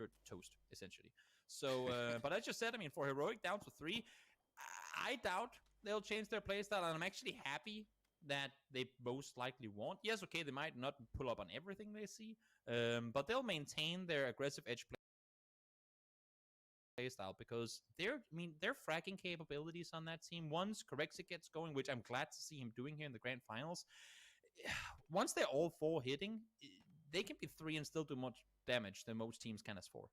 burnt toast, essentially. So, but as you said, I mean, for Heroic down to 3, I doubt they'll change their playstyle, and I'm actually happy that they most likely won't. Yes, okay, they might not pull up on everything they see, but they'll maintain their aggressive edge playstyle because their fracking capabilities on that team, once Corexit gets going, which I'm glad to see him doing here in the grand finals, once they're all 4 hitting, they can be 3 and still do much damage than most teams can as 4.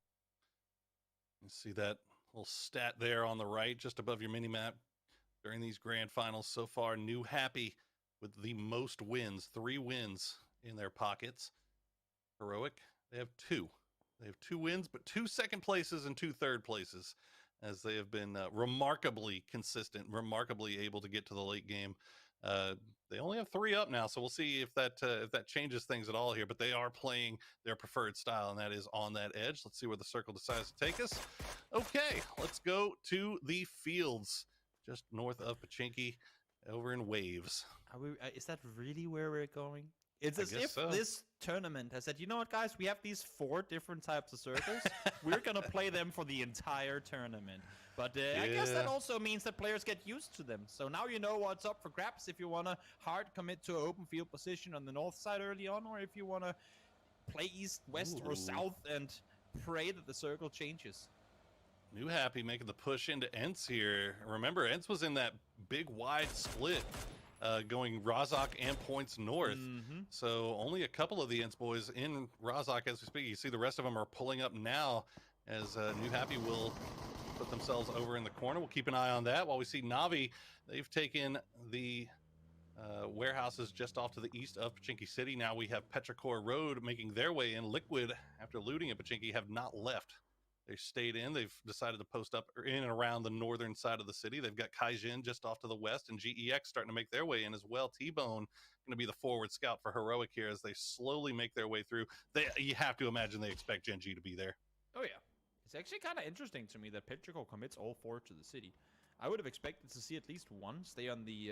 You see that little stat there on the right, just above your mini map. During these grand finals so far, New Happy with the most wins, 3 wins in their pockets. Heroic, they have 2. They have 2 wins, but 2 second places and 2 third places, as they have been remarkably consistent, remarkably able to get to the late game. They only have 3 up now, so we'll see if that changes things at all here. But they are playing their preferred style, and that is on that edge. Let's see where the circle decides to take us. Okay, let's go to the fields, just north of Pachinki, over in Waves. Is that really where we're going? It's as if this tournament has said, you know what, guys? We have these 4 different types of circles. We're going to play them for the entire tournament. But I guess that also means that players get used to them. So now you know what's up for grabs if you want to hard commit to an open field position on the north side early on, or if you want to play east, west, or south and pray that the circle changes. New Happy making the push into Ents here. Remember, Ents was in that big wide split. Going Razak and points north. So only a couple of the Ents boys in Razak as we speak. You see the rest of them are pulling up now as New Happy will put themselves over in the corner. We'll keep an eye on that while we see Na'Vi. They've taken the warehouses just off to the east of Pachinki City. Now we have Petrichor Road making their way in. Liquid, after looting at Pachinki, have not left. They stayed in. They've decided to post up in and around the northern side of the city. They've got Kaijin just off to the west, and GEX starting to make their way in as well. T-Bone going to be the forward scout for Heroic here as they slowly make their way through. You have to imagine they expect Gen G to be there. Oh, yeah. It's actually kind of interesting to me that Petrichor commits all 4 to the city. I would have expected to see at least one stay on the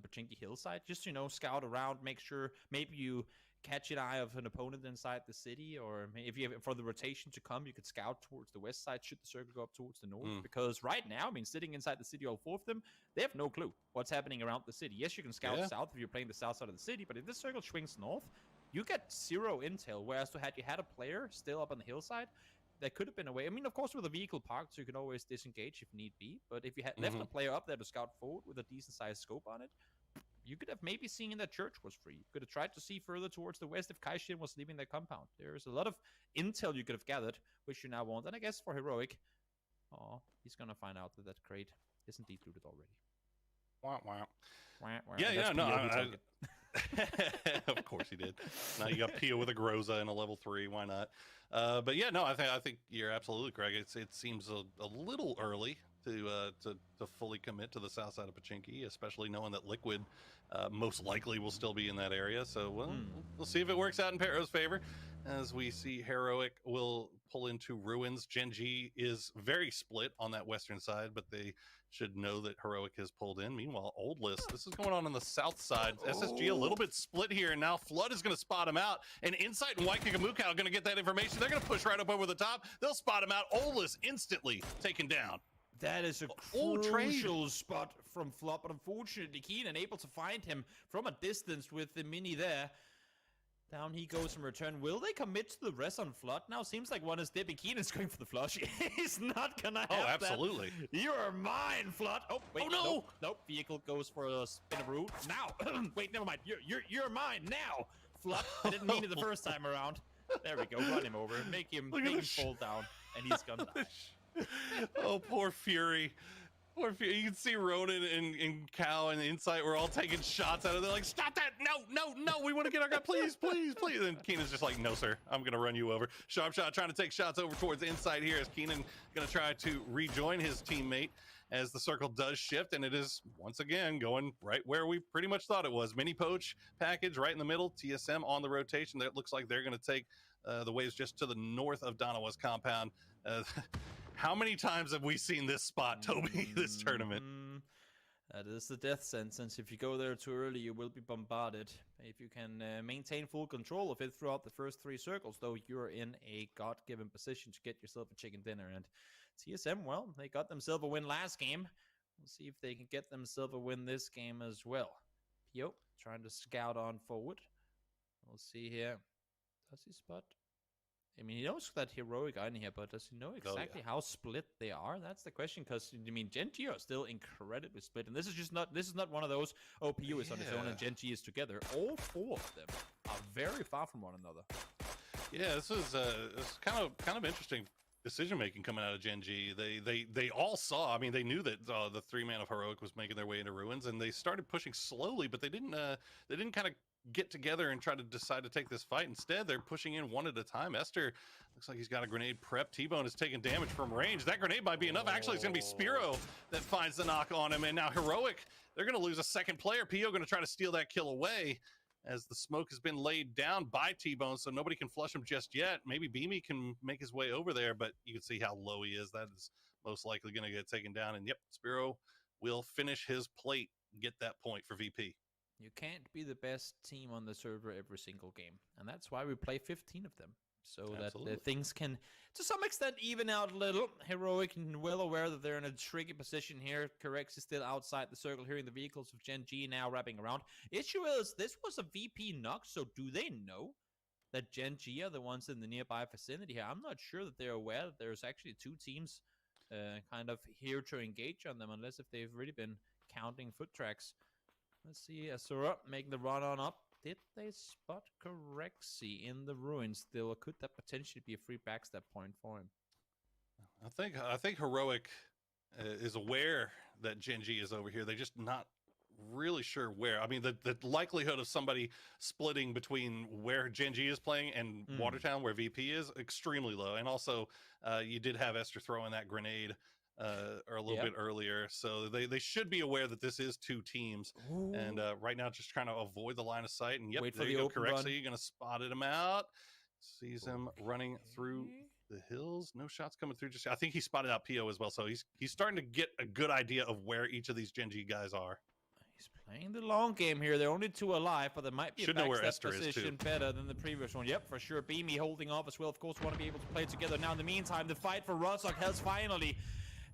Pachinki hillside, just scout around, make sure maybe you catch an eye of an opponent inside the city, or if you have, for the rotation to come, you could scout towards the west side should the circle go up towards the north. Because right now, I mean, sitting inside the city, all 4 of them, they have no clue what's happening around the city. Yes, you can scout south if you're playing the south side of the city, but if this circle swings north, you get 0 intel. Whereas had you had a player still up on the hillside, that could have been a way. I mean, of course, with a vehicle parked, so you can always disengage if need be. But if you had left a player up there to scout forward with a decent-sized scope on it, you could have maybe seen that church was free. You could have tried to see further towards the west if Kaishin was leaving their compound. There's a lot of intel you could have gathered, which you now want. And I guess for Heroic, he's going to find out that that crate is indeed looted already. Wow. Yeah, no. Of course he did. Now you got Pia with a Groza and a level 3. Why not? But yeah, no, I think you're absolutely correct. It seems a little early to fully commit to the south side of Pachinki, especially knowing that Liquid most likely will still be in that area. So we'll see if it works out in Pero's favor. As we see, Heroic will pull into Ruins. Gen G is very split on that western side, but they should know that Heroic has pulled in. Meanwhile, Old List, this is going on the south side. SSG a little bit split here, and now Flood is going to spot him out. And Insight and Waikikamuka are going to get that information. They're going to push right up over the top. They'll spot him out. Old List instantly taken down. That is a crucial spot from Flop, but unfortunately Keenan able to find him from a distance with the mini there. Down he goes in return. Will they commit to the rest on Flood? Now seems like one is dipping. Keenan's going for the flush. He's not gonna have absolutely. that. You are mine, Flood. Oh, wait, no! Nope. Vehicle goes for a spin of route. Now, wait, never mind. You're mine now, Flood. I didn't mean it the first time around. There we go. Run him over. Make him fall down, and he's gonna die. Oh, poor Fury. Poor Fury. You can see Ronan and Cow and Insight were all taking shots at it. They're like, stop that. No. We want to get our guy. Please. And Keenan's just like, no, sir. I'm going to run you over. Sharp Shot trying to take shots over towards Insight here as Keenan going to try to rejoin his teammate as the circle does shift. And it is, once again, going right where we pretty much thought it was. Mini Poach package right in the middle. TSM on the rotation. That looks like they're going to take the waves just to the north of Donawa's compound. How many times have we seen this spot, Toby, this tournament? That is the death sentence. If you go there too early, you will be bombarded. If you can maintain full control of it throughout the first 3 circles, though, you're in a God-given position to get yourself a chicken dinner. And TSM, well, they got themselves a win last game. We'll see if they can get themselves a win this game as well. Pio trying to scout on forward. We'll see here. Does he spot? I mean, he knows that heroic in here, but does he know exactly how split they are? That's the question, because, I mean, Gen G are still incredibly split, and this is not one of those, oh, Pio is on his own and Gen G is together. All 4 of them are very far from one another. Yeah, this is kind of interesting decision-making coming out of Gen G. They all saw, I mean, they knew that the 3-man of Heroic was making their way into ruins, and they started pushing slowly, but they didn't kind of get together and try to decide to take this fight. Instead, they're pushing in one at a time. Esther looks like he's got a grenade prep. T-Bone is taking damage from range. That grenade might be enough. Actually, it's going to be Spiro that finds the knock on him. And now Heroic, they're going to lose a second player. Pio going to try to steal that kill away as the smoke has been laid down by T-Bone, so nobody can flush him just yet. Maybe Beamy can make his way over there, but you can see how low he is. That is most likely going to get taken down. And yep, Spiro will finish his plate, get that point for VP. You can't be the best team on the server every single game. And that's why we play 15 of them. So Absolutely. That things can, to some extent, even out a little. Heroic and well aware that they're in a tricky position here. Correx is still outside the circle, hearing the vehicles of Gen G now wrapping around. Issue is, this was a VP knock, so do they know that Gen G are the ones in the nearby vicinity here? I'm not sure that they're aware that there's actually 2 teams kind of here to engage on them, unless if they've really been counting foot tracks. Let's see, Asura making the run on up. Did they spot Corexi in the ruins still, or could that potentially be a free backstab point for him? I think Heroic is aware that Gen G is over here. They're just not really sure where. I mean, the likelihood of somebody splitting between where Gen G is playing and Watertown, where VP is, extremely low. And also, you did have Esther throw in that grenade or a little bit earlier, so they should be aware that this is 2 teams. Ooh. And right now just trying to avoid the line of sight. And yep, there you go, Corexi gonna spot him out. Sees him running through the hills. No shots coming through just yet. I think he spotted out Pio as well, so he's starting to get a good idea of where each of these Gen G guys are. He's playing the long game here. They're only 2 alive, but there might be a backstab position better than the previous one. Yep, for sure. Beamy holding off as well. Of course, want to be able to play together. Now, in the meantime, the fight for Rozok has finally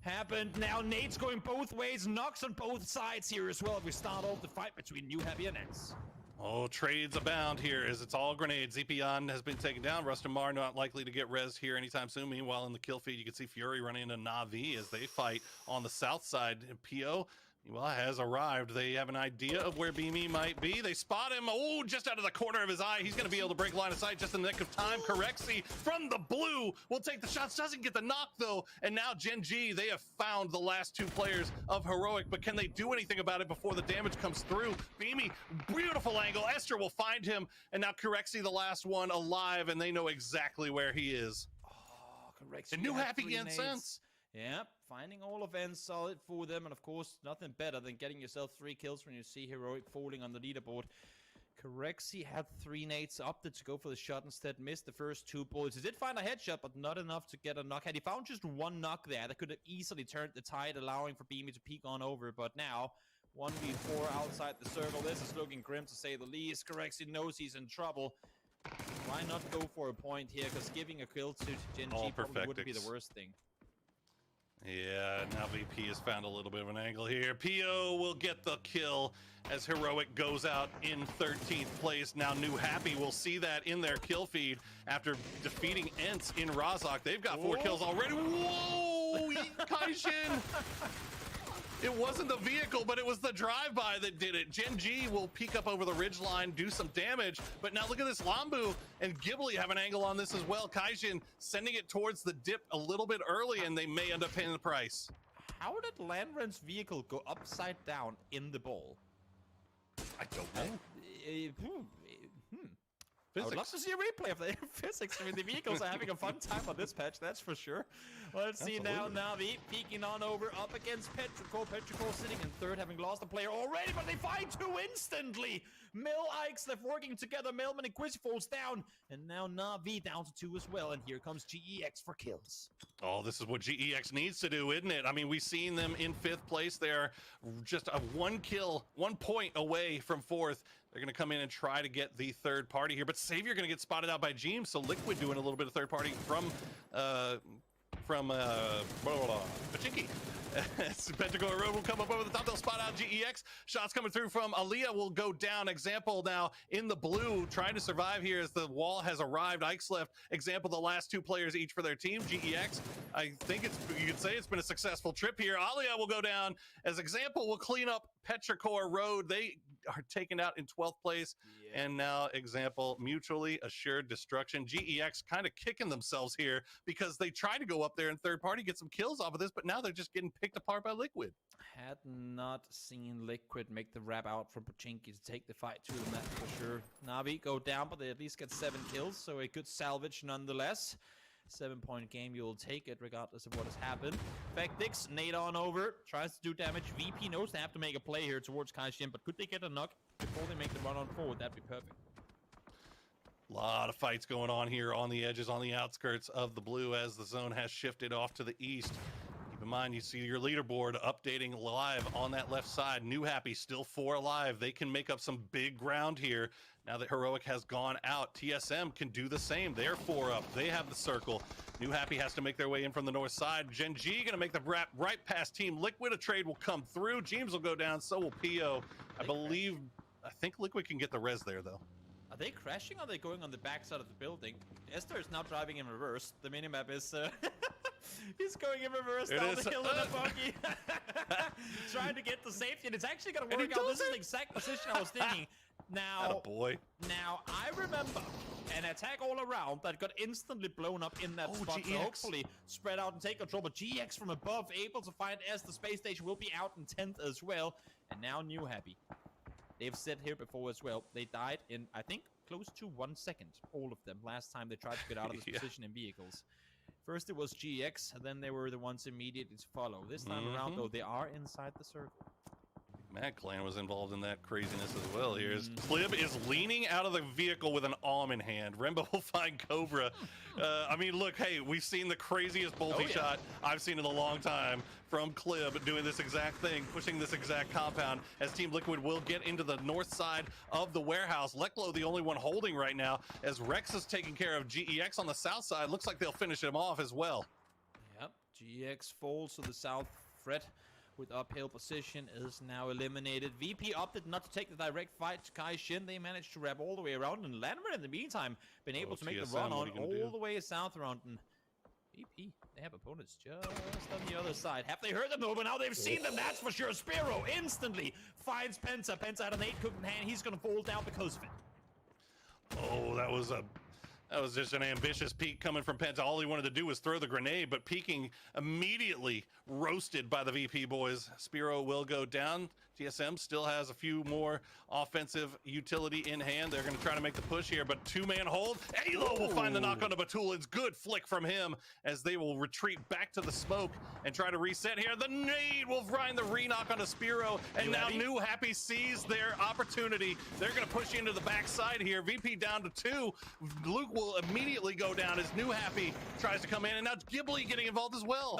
happened. Now Nate's going both ways, knocks on both sides here as well. We start off the fight between New Happy and Nets. Oh, trades abound here as it's all grenades. Zepion has been taken down. Rustamar not likely to get res here anytime soon. Meanwhile, in the kill feed, you can see Fury running into Na'Vi as they fight on the south side. Pio, well, has arrived. They have an idea of where Beamy might be. They spot him. Oh, just out of the corner of his eye. He's going to be able to break line of sight just in the nick of time. Corexi from the blue will take the shots. Doesn't get the knock, though. And now Gen G, they have found the last 2 players of Heroic. But can they do anything about it before the damage comes through? Beamy, beautiful angle. Esther will find him. And now Corexi, the last one alive. And they know exactly where he is. Oh, Corexi. And New Happy again since. Yep, finding all events solid for them, and of course, nothing better than getting yourself 3 kills when you see Heroic falling on the leaderboard. Corexi had 3 nades, opted to go for the shot instead, missed the first 2 bullets. He did find a headshot, but not enough to get a knock. Had he found just 1 knock there, that could have easily turned the tide, allowing for Beamy to peek on over, but now 1v4 outside the circle. This is looking grim to say the least. Corexi knows he's in trouble. Why not go for a point here, because giving a kill to Gen G probably wouldn't be the worst thing. Yeah, now VP has found a little bit of an angle here. Pio will get the kill as Heroic goes out in 13th place. Now New Happy will see that in their kill feed after defeating Ents in Rozok. They've got 4 kills already. Whoa, Kaishin! It wasn't the vehicle, but it was the drive-by that did it. Gen G will peek up over the ridgeline, do some damage, but now look at this. Lambu and Ghibli have an angle on this as well. Kaijin sending it towards the dip a little bit early, and they may end up paying the price. How did Landren's vehicle go upside down in the bowl? I don't know. I would love to see a replay of the physics. I mean, the vehicles are having a fun time on this patch, that's for sure. Let's see now. Navi peeking on over up against Petrichor. Petrichor sitting in third, having lost a player already, but they find two instantly. Mill, Ixlef working together. Melman and Quizzy falls down, and now Navi down to 2 as well. And here comes GEX for kills. Oh, this is what GEX needs to do, isn't it? I mean, we've seen them in 5th place. They're just a 1 kill, 1 point away from 4th. They're going to come in and try to get the 3rd party here, but Savior going to get spotted out by Jeems, so Liquid doing a little bit of 3rd party from Pachinki. Pentagon Road will come up over the top. They'll spot out GEX. Shots coming through from Aaliyah will go down. Example now in the blue, trying to survive here as the wall has arrived. Ike's left. Example, the last 2 players each for their team. GEX, I think you could say it's been a successful trip here. Aaliyah will go down as Example will clean up Petrichor Road. They are taken out in 12th place. Yeah. And now Example mutually assured destruction. GEX kind of kicking themselves here because they tried to go up there and 3rd party get some kills off of this, but now they're just getting picked apart by Liquid. Had not seen Liquid make the wrap out from Pachinki to take the fight to them, that's for sure. Navi go down, but they at least get 7 kills, so a good salvage nonetheless. 7-point game, you will take it regardless of what has happened. Factix, nade on over, tries to do damage. VP knows they have to make a play here towards Kaishin, but could they get a knock before they make the run on forward? That'd be perfect. A lot of fights going on here on the edges, on the outskirts of the blue as the zone has shifted off to the east. Keep in mind, you see your leaderboard updating live on that left side. New Happy still 4 alive. They can make up some big ground here. Now that Heroic has gone out, TSM can do the same. They're 4 up. They have the circle. New Happy has to make their way in from the north side. Gen G going to make the wrap right past Team Liquid. A trade will come through. James will go down. So will Pio. I think Liquid can get the res there, though. Are they crashing or are they going on the backside of the building? Esther is now driving in reverse. The minimap is... he's going in reverse down the hill in a buggy. Trying to get the safety, and it's actually going to work out. This is the exact position I was thinking. Now, now I remember an attack all around that got instantly blown up in that spot. So hopefully spread out and take control. But GX from above able to find S. The space station will be out in 10th as well. And now New Happy. They've said here before as well. They died in, I think, close to 1 second. All of them. Last time they tried to get out of this position in vehicles. First it was GX, and then they were the ones immediately to follow. This time around, though, they are inside the circle. Mad Clan was involved in that craziness as well here. Clib is leaning out of the vehicle with an arm in hand. Rembo will find Cobra. I mean, look, hey, we've seen the craziest bolty shot I've seen in a long time from Clib doing this exact thing, pushing this exact compound as Team Liquid will get into the north side of the warehouse. Leklo the only one holding right now as Rex is taking care of GEX on the south side. Looks like they'll finish him off as well. Yep, GEX falls to the south. Fred with uphill position is now eliminated. VP opted not to take the direct fight to Kaishin. They managed to wrap all the way around, and Landman in the meantime been able to make the run on all the way south around. And VP, they have opponents just on the other side. Have they heard them? No, but now they've seen them, that's for sure. Spiro instantly finds Penta. Penta had an 8 cooked in hand. He's going to fall down because of it. Oh, that was just an ambitious peek coming from Penta. All he wanted to do was throw the grenade, but peeking immediately roasted by the VP boys. Spiro will go down. TSM still has a few more offensive utility in hand. They're going to try to make the push here, but 2-man hold. Alo will find the knock on the Batulins. Good flick from him as they will retreat back to the smoke and try to reset here. The nade will find the re-knock onto Spiro, and now New Happy sees their opportunity. They're going to push into the backside here. VP down to 2. Luke will immediately go down as New Happy tries to come in, and now Ghibli getting involved as well.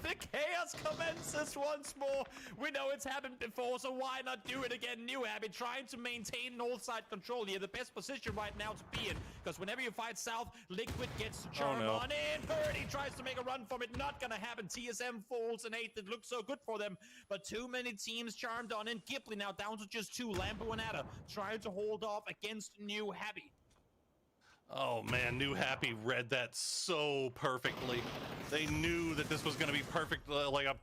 The chaos commences once more. We know it's happened before, so why not do it again? New Happy trying to maintain north side control here. The best position right now to be in, because whenever you fight south, Liquid gets to charm on in. Purdy tries to make a run from it. Not gonna happen. TSM falls in 8th. It looks so good for them, but too many teams charmed on in. Ghibli now down to just 2. Lambo and Ada trying to hold off against New Happy. Oh man, New Happy read that so perfectly. They knew that this was going to be perfect, like a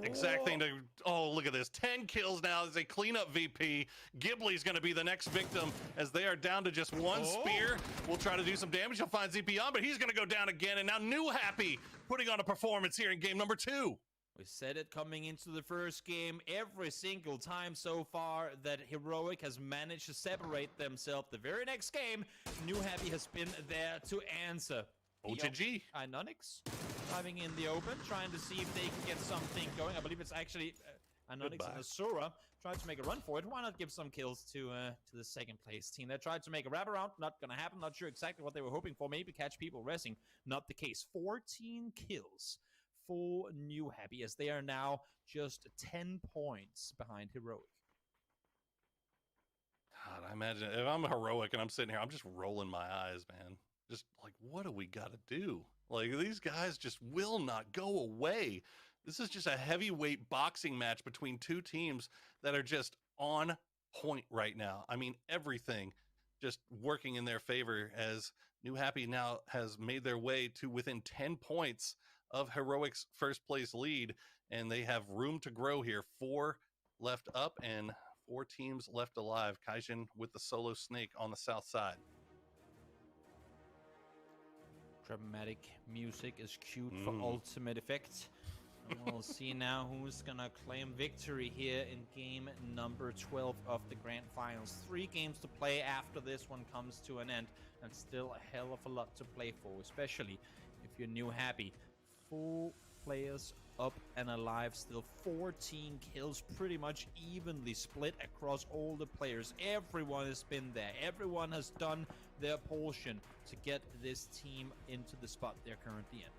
exact thing to... Oh, look at this. 10 kills now as they clean up VP. Ghibli's going to be the next victim as they are down to just 1 spear. We'll try to do some damage. He'll find ZP on, but he's going to go down again. And now New Happy putting on a performance here in game number 2. We said it coming into the first game. Every single time so far that Heroic has managed to separate themselves, the very next game, New Happy has been there to answer. OGG. Inonix driving in the open, trying to see if they can get something going. I believe it's actually Inonix and Asura tried to make a run for it. Why not give some kills to the second place team? They tried to make a wraparound. Not gonna happen. Not sure exactly what they were hoping for. Maybe catch people resting. Not the case. 14 kills for New Happy, as they are now just 10 points behind Heroic. God, I imagine if I'm Heroic and I'm sitting here, I'm just rolling my eyes, man. Just like, what do we got to do? Like, these guys just will not go away. This is just a heavyweight boxing match between two teams that are just on point right now. I mean, everything just working in their favor, as New Happy now has made their way to within 10 points of Heroic's first place lead, and they have room to grow here. 4 left up and 4 teams left alive. Kaijin with the solo snake on the south side. Dramatic music is cued for ultimate effect. We'll see now who's gonna claim victory here in game number 12 of the grand finals. 3 games to play after this one comes to an end, and still a hell of a lot to play for, especially if you're New Happy. 4 players up and alive, still 14 kills, pretty much evenly split across all the players. Everyone has been there. Everyone has done their portion to get this team into the spot they're currently in.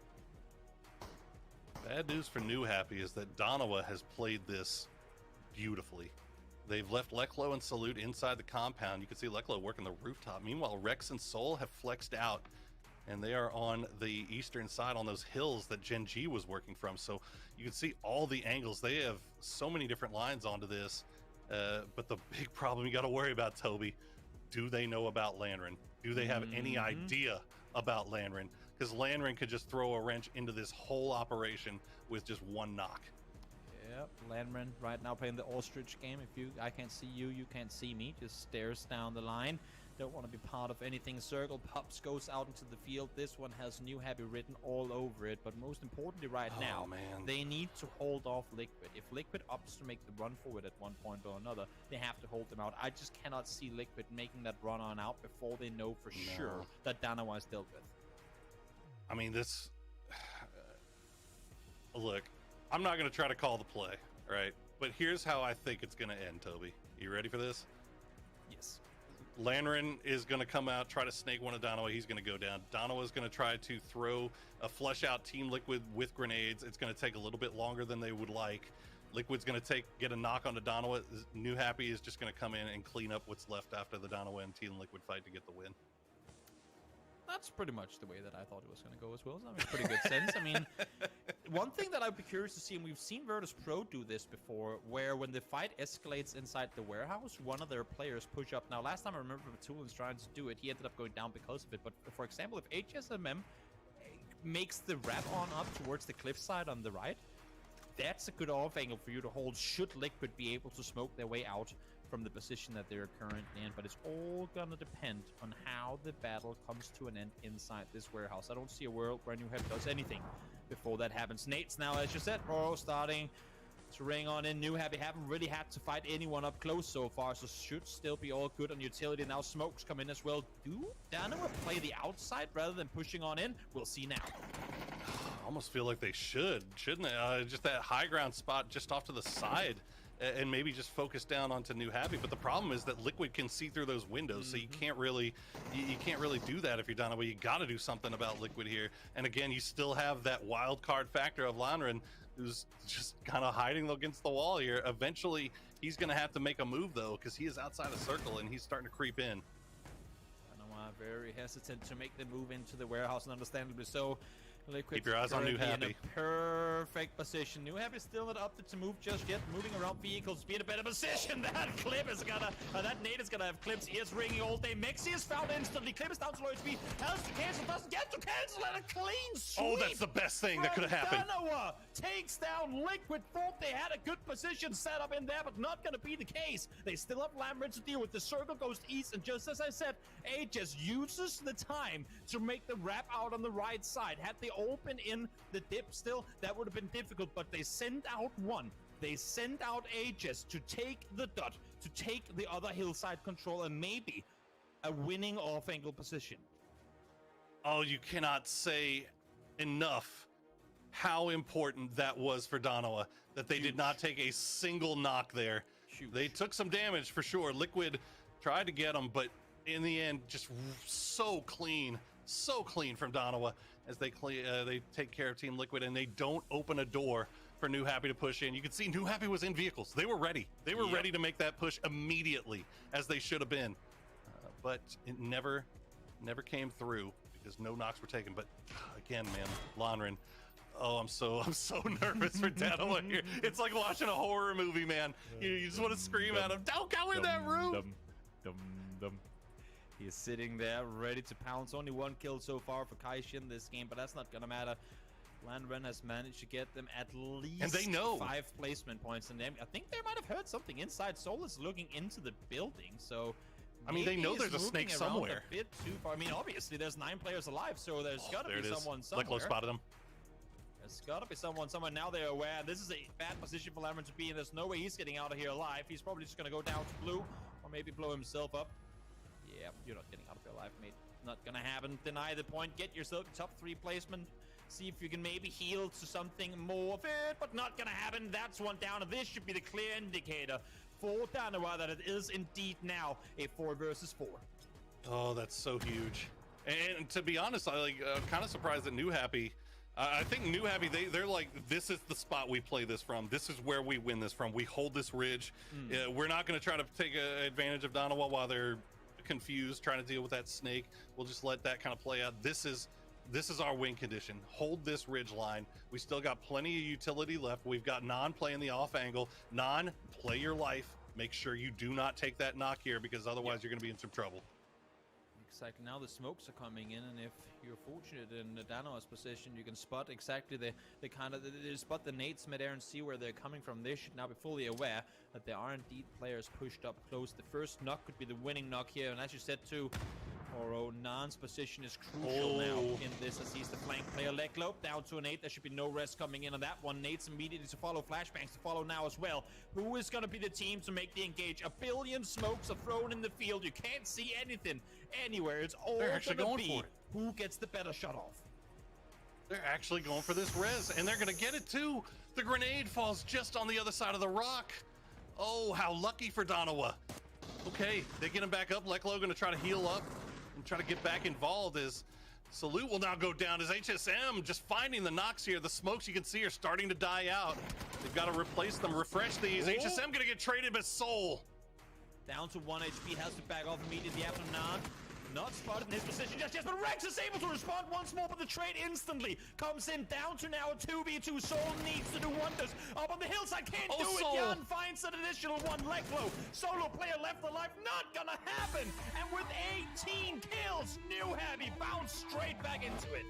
Bad news for New Happy is that Donawa has played this beautifully. They've left Leklo and Salute inside the compound. You can see Leklo working the rooftop. Meanwhile, Rex and Soul have flexed out, and they are on the eastern side on those hills that Gen G was working from. So you can see all the angles. They have so many different lines onto this. But the big problem you got to worry about, Toby, do they know about Lanren? Do they have any idea about Lanren? Because Lanren could just throw a wrench into this whole operation with just one knock. Yep, Lanren right now playing the ostrich game. I can't see you, you can't see me. Just stares down the line. Don't want to be part of anything. Circle Pups goes out into the field. This one has New Happy written all over it. But most importantly right now, they need to hold off Liquid. If Liquid opts to make the run forward at one point or another, they have to hold them out. I just cannot see Liquid making that run on out before they know for sure that Danawa is dealt with. I mean, this... Look, I'm not going to try to call the play, right? But here's how I think it's going to end, Toby. You ready for this? Yes. Lanren is going to come out, try to snake one of Donawa. He's going to go down. Donawa is going to try to throw a flush out Team Liquid with grenades. It's going to take a little bit longer than they would like. Liquid's going to get a knock onto Donawa. New Happy is just going to come in and clean up what's left after the Donawa and Team Liquid fight to get the win. That's pretty much the way that I thought it was going to go as well. So that makes pretty good sense. I mean, one thing that I'd be curious to see, and we've seen Virtus Pro do this before, where when the fight escalates inside the warehouse, one of their players push up. Now, last time I remember Batulin's trying to do it, he ended up going down because of it. But for example, if HSMM makes the wrap on up towards the cliffside on the right, that's a good off angle for you to hold should Liquid be able to smoke their way out from the position that they're currently in. But it's all gonna depend on how the battle comes to an end inside this warehouse. I don't see a world where New Happy does anything before that happens. Nate's now, as you said, starting to ring on in. New Happy haven't really had to fight anyone up close so far, so should still be all good on utility. Now smokes come in as well. Do Danawa play the outside rather than pushing on in? We'll see now. I almost feel like they shouldn't they? Just that high ground spot just off to the side, and maybe just focus down onto New Happy. But the problem is that Liquid can see through those windows, so you can't really do that if you're Donawa. You got to do something about Liquid here. And again, you still have that wild card factor of Lanren, who's just kind of hiding against the wall here. Eventually, he's going to have to make a move, though, because he is outside a circle, and he's starting to creep in. Danawa very hesitant to make the move into the warehouse, and understandably so. Liquid keep your eyes on New Happy. In a perfect position. New Happy still not opted to move just yet. Moving around vehicles, be in a better position. That clip is gonna, that nade is gonna have Clip's ears ringing all day. Mexi is found instantly. Clip is down to low HP. Has to cancel, doesn't get to cancel, and a clean sweep. Oh, that's the best thing that could have happened. Danawa takes down Liquid. Thought they had a good position set up in there, but not gonna be the case. They still have Lambert to deal with. The circle goes east, and just as I said, HS uses the time to make the wrap out on the right side. Had they open in the dip still, that would have been difficult, but they send out one. They send out Aegis to take the dot, to take the other hillside control, and maybe a winning off-angle position. Oh, you cannot say enough how important that was for Danoa, that they did not take a single knock there. Huge. They took some damage for sure. Liquid tried to get them, but in the end, just so clean from Danoa as they take care of Team Liquid, and they don't open a door for New Happy to push in. You can see New Happy was in vehicles. They were ready. They were ready to make that push immediately, as they should have been. But it never came through because no knocks were taken. But again, man, Lonren, oh, I'm so nervous for Danoa here. It's like watching a horror movie, man. You just want to scream at him, don't go in that room. He is sitting there ready to pounce. Only one kill so far for Kaishin this game, but that's not gonna matter. Landren has managed to get them at least and they know 5 placement points, and I think they might have heard something inside. Soul is looking into the building, so I mean, they know there's a snake somewhere. A bit too far. I mean, obviously there's 9 players alive, so there's gotta be someone somewhere. Leklo spotted him. There's gotta be someone somewhere. Now they're aware. This is a bad position for Landren to be in. There's no way he's getting out of here alive. He's probably just gonna go down to blue, or maybe blow himself up. Yeah, you're not getting out of here alive, mate. Not gonna happen. Deny the point. Get yourself a top 3 placement. See if you can maybe heal to something more of it, but not gonna happen. That's one down, and this should be the clear indicator for Danoa that it is indeed now a 4 versus 4. Oh, that's so huge. And to be honest, I'm kind of surprised that New Happy. I think New Happy, they're like, this is the spot we play this from. This is where we win this from. We hold this ridge. We're not going to try to take advantage of Danoa while they're confused, trying to deal with that snake. We'll just let that kind of play out. This is our win condition. Hold this ridge line. We still got plenty of utility left. We've got Non playing the off angle. Non, play your life. Make sure you do not take that knock here, because otherwise you're going to be in some trouble. Exactly. Now the smokes are coming in, and if you're fortunate in Danoa's position, you can spot exactly they spot the nades mid-air and see where they're coming from. They should now be fully aware that there are indeed players pushed up close. The first knock could be the winning knock here, and as you said too, Oro, Nan's position is crucial now in this, as he's the flank player. Leklo down to an 8. There should be no rest coming in on that one. Nate's immediately to follow, flashbangs to follow now as well. Who is going to be the team to make the engage? A billion smokes are thrown in the field. You can't see anything anywhere. It's all going to be who gets the better shot off. They're actually going for this res, and they're going to get it too. The grenade falls just on the other side of the rock. Oh, how lucky for Danoa. Okay, they get him back up. Leklo going to try to heal up and try to get back involved, as Salute will now go down as HSM just finding the knocks here. The smokes you can see are starting to die out. They've got to replace them, refresh these. Oh. HSM going to get traded by Soul. Down to 1 HP, has to back off immediately after Nan. Not spotted in his position just yet, but Rex is able to respond once more, but the trade instantly comes in. Down to now a 2v2. Soul needs to do wonders. Up on the hillside, can't do Soul. it. Jan finds an additional 1. Leklo, solo player left alive, not gonna happen. And with 18 kills, New Happy bounced straight back into it.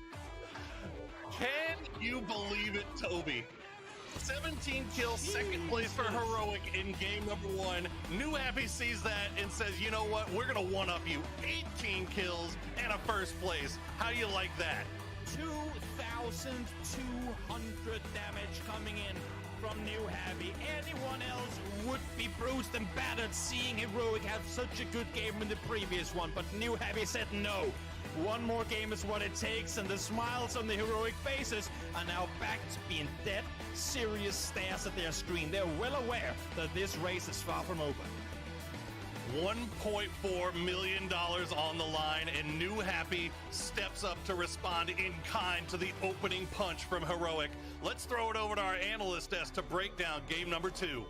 Can you believe it, Toby? 17 kills, second place for Heroic in game number 1. New Happy sees that and says, you know what, we're gonna one-up you. 18 kills and a first place. How you like that? 2,200 damage coming in from New Happy. Anyone else would be bruised and battered seeing Heroic have such a good game in the previous one, but New Happy said no. One more game is what it takes, and the smiles on the Heroic faces are now back to being dead serious stares at their screen. They're well aware that this race is far from over. $1.4 million on the line, and New Happy steps up to respond in kind to the opening punch from Heroic. Let's throw it over to our analyst desk to break down game number 2.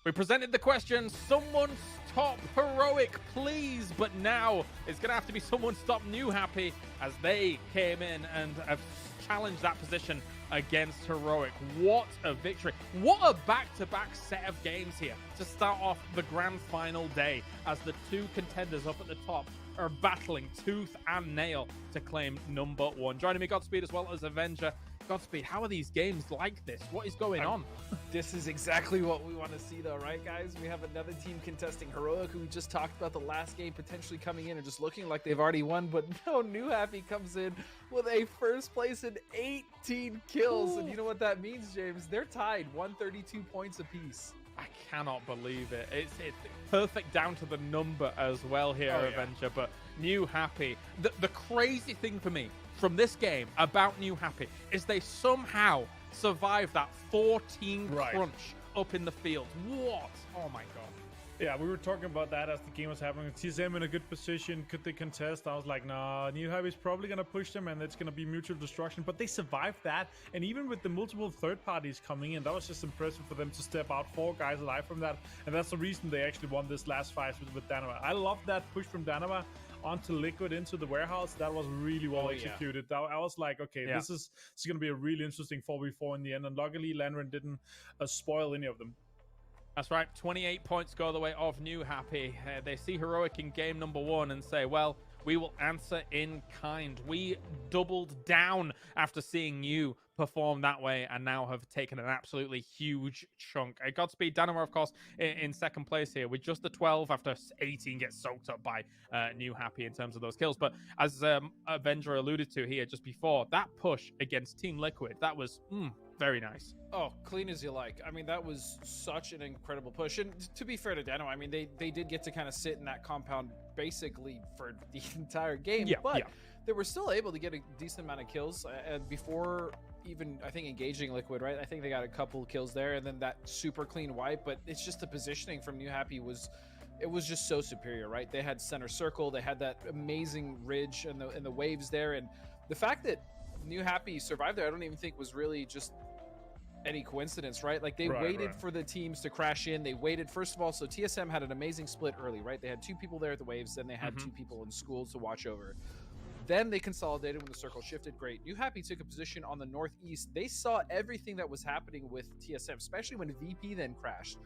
We presented the question, someone stop Heroic, please. But now it's going to have to be someone stop New Happy, as they came in and have challenged that position against Heroic. What a victory. What a back-to-back set of games here to start off the grand final day, as the 2 contenders up at the top are battling tooth and nail to claim number 1. Joining me, Godspeed, as well as Avenger, Godspeed, how are these games like this? What is going on? This is exactly what we want to see, though, right, guys? We have another team contesting Heroic, who we just talked about the last game potentially coming in and just looking like they've already won, but no, New Happy comes in with a first place and 18 kills. Ooh. And you know what that means, James? They're tied, 132 points apiece. I cannot believe it. It's perfect down to the number as well here, Avenger. But New Happy, the crazy thing for me from this game about New Happy is they somehow survived that 14 crunch up in the field. What? Oh my god. Yeah, we were talking about that as the game was happening. TSM in a good position. Could they contest? I was like, nah, New Happy is probably going to push them and it's going to be mutual destruction. But they survived that. And even with the multiple third parties coming in, that was just impressive for them to step out 4 guys alive from that. And that's the reason they actually won this last fight with Danova. I love that push from Danova onto Liquid into the warehouse. That was really well executed. Yeah. I was like, okay, this is going to be a really interesting 4v4 in the end. And luckily, Landrin didn't spoil any of them. That's right. 28 points go the way of New Happy. They see Heroic in game number 1 and say, well, we will answer in kind. We doubled down after seeing you perform that way and now have taken an absolutely huge chunk. Godspeed, Danoma, of course, in second place here with just the 12 after 18 gets soaked up by New Happy in terms of those kills. But as Avenger alluded to here just before, that push against Team Liquid, that was very nice. Oh, clean as you like. I mean, that was such an incredible push. And to be fair to Dano, I mean, they did get to kind of sit in that compound basically for the entire game, but they were still able to get a decent amount of kills before even, I think, engaging Liquid, right? I think they got a couple kills there and then that super clean wipe, but it's just the positioning from New Happy was just so superior, right? They had center circle, they had that amazing ridge and the waves there, and the fact that New Happy survived there, I don't even think was really just any coincidence, right? Like they waited for the teams to crash in. They waited, first of all, so TSM had an amazing split early, right? They had 2 people there at the waves, then they had 2 people in schools to watch over. Then they consolidated when the circle shifted. Great. New Happy took a position on the northeast. They saw everything that was happening with TSM, especially when VP then crashed.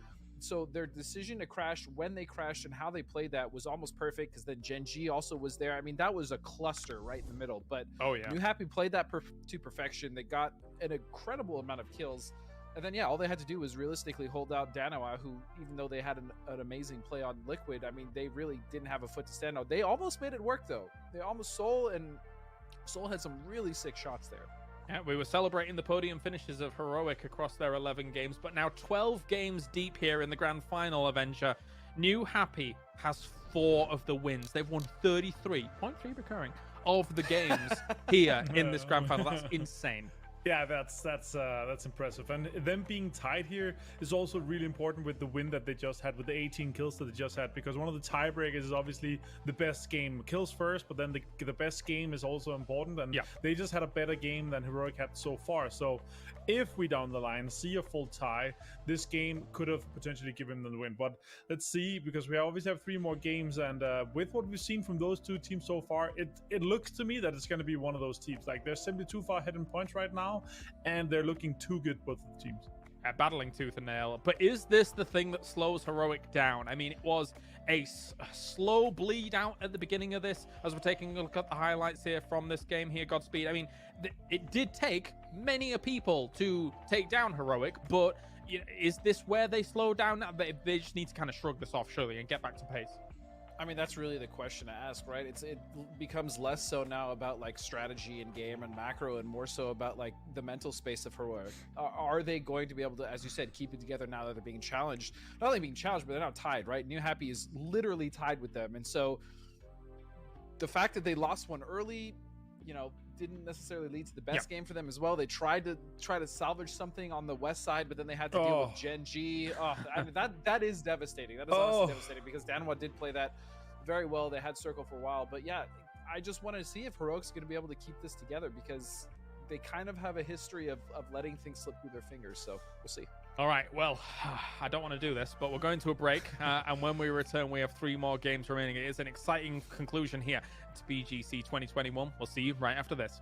So their decision to crash, when they crashed and how they played that was almost perfect, because then Gen G also was there. I mean, that was a cluster right in the middle. But New Happy played that to perfection. They got an incredible amount of kills. And then, all they had to do was realistically hold out Danoa, who, even though they had an amazing play on Liquid, I mean, they really didn't have a foot to stand on. They almost made it work, though. They almost Soul had some really sick shots there. Yeah, we were celebrating the podium finishes of Heroic across their 11 games, but now 12 games deep here in the grand final, Avenger. New Happy has 4 of the wins. They've won 33.3 recurring of the games here in this grand final. That's insane. Yeah, that's impressive. And them being tied here is also really important with the win that they just had, with the 18 kills that they just had, because one of the tiebreakers is obviously the best game. Kills first, but then the best game is also important, and they just had a better game than Heroic had so far. So if we down the line see a full tie, this game could have potentially given them the win. But let's see, because we obviously have 3 more games, and with what we've seen from those 2 teams so far, it looks to me that it's going to be one of those teams. Like, they're simply too far ahead in points right now, and they're looking too good, both of the teams. Battling tooth and nail. But is this the thing that slows Heroic down? I mean, it was a slow bleed out at the beginning of this, as we're taking a look at the highlights here from this game here, Godspeed. I mean, it did take many a people to take down Heroic, but is this where they slow down now? They just need to kind of shrug this off, surely, and get back to pace. I mean, that's really the question to ask, right? It becomes less so now about like strategy and game and macro, and more so about like the mental space of Heroic. Are they going to be able to, as you said, keep it together now that they're being challenged? Not only being challenged, but they're now tied, right? New Happy is literally tied with them, and so the fact that they lost one early, didn't necessarily lead to the best game for them as well. They tried to salvage something on the west side, but then they had to deal with Gen G. I mean, that is devastating. That is honestly devastating, because Danwa did play that very well. They had circle for a while, but I just want to see if Heroic's going to be able to keep this together, because they kind of have a history of letting things slip through their fingers. So we'll see. All right, well, I don't want to do this, but we're going to a break, and when we return, we have 3 more games remaining. It is an exciting conclusion here to BGC 2021. We'll see you right after this.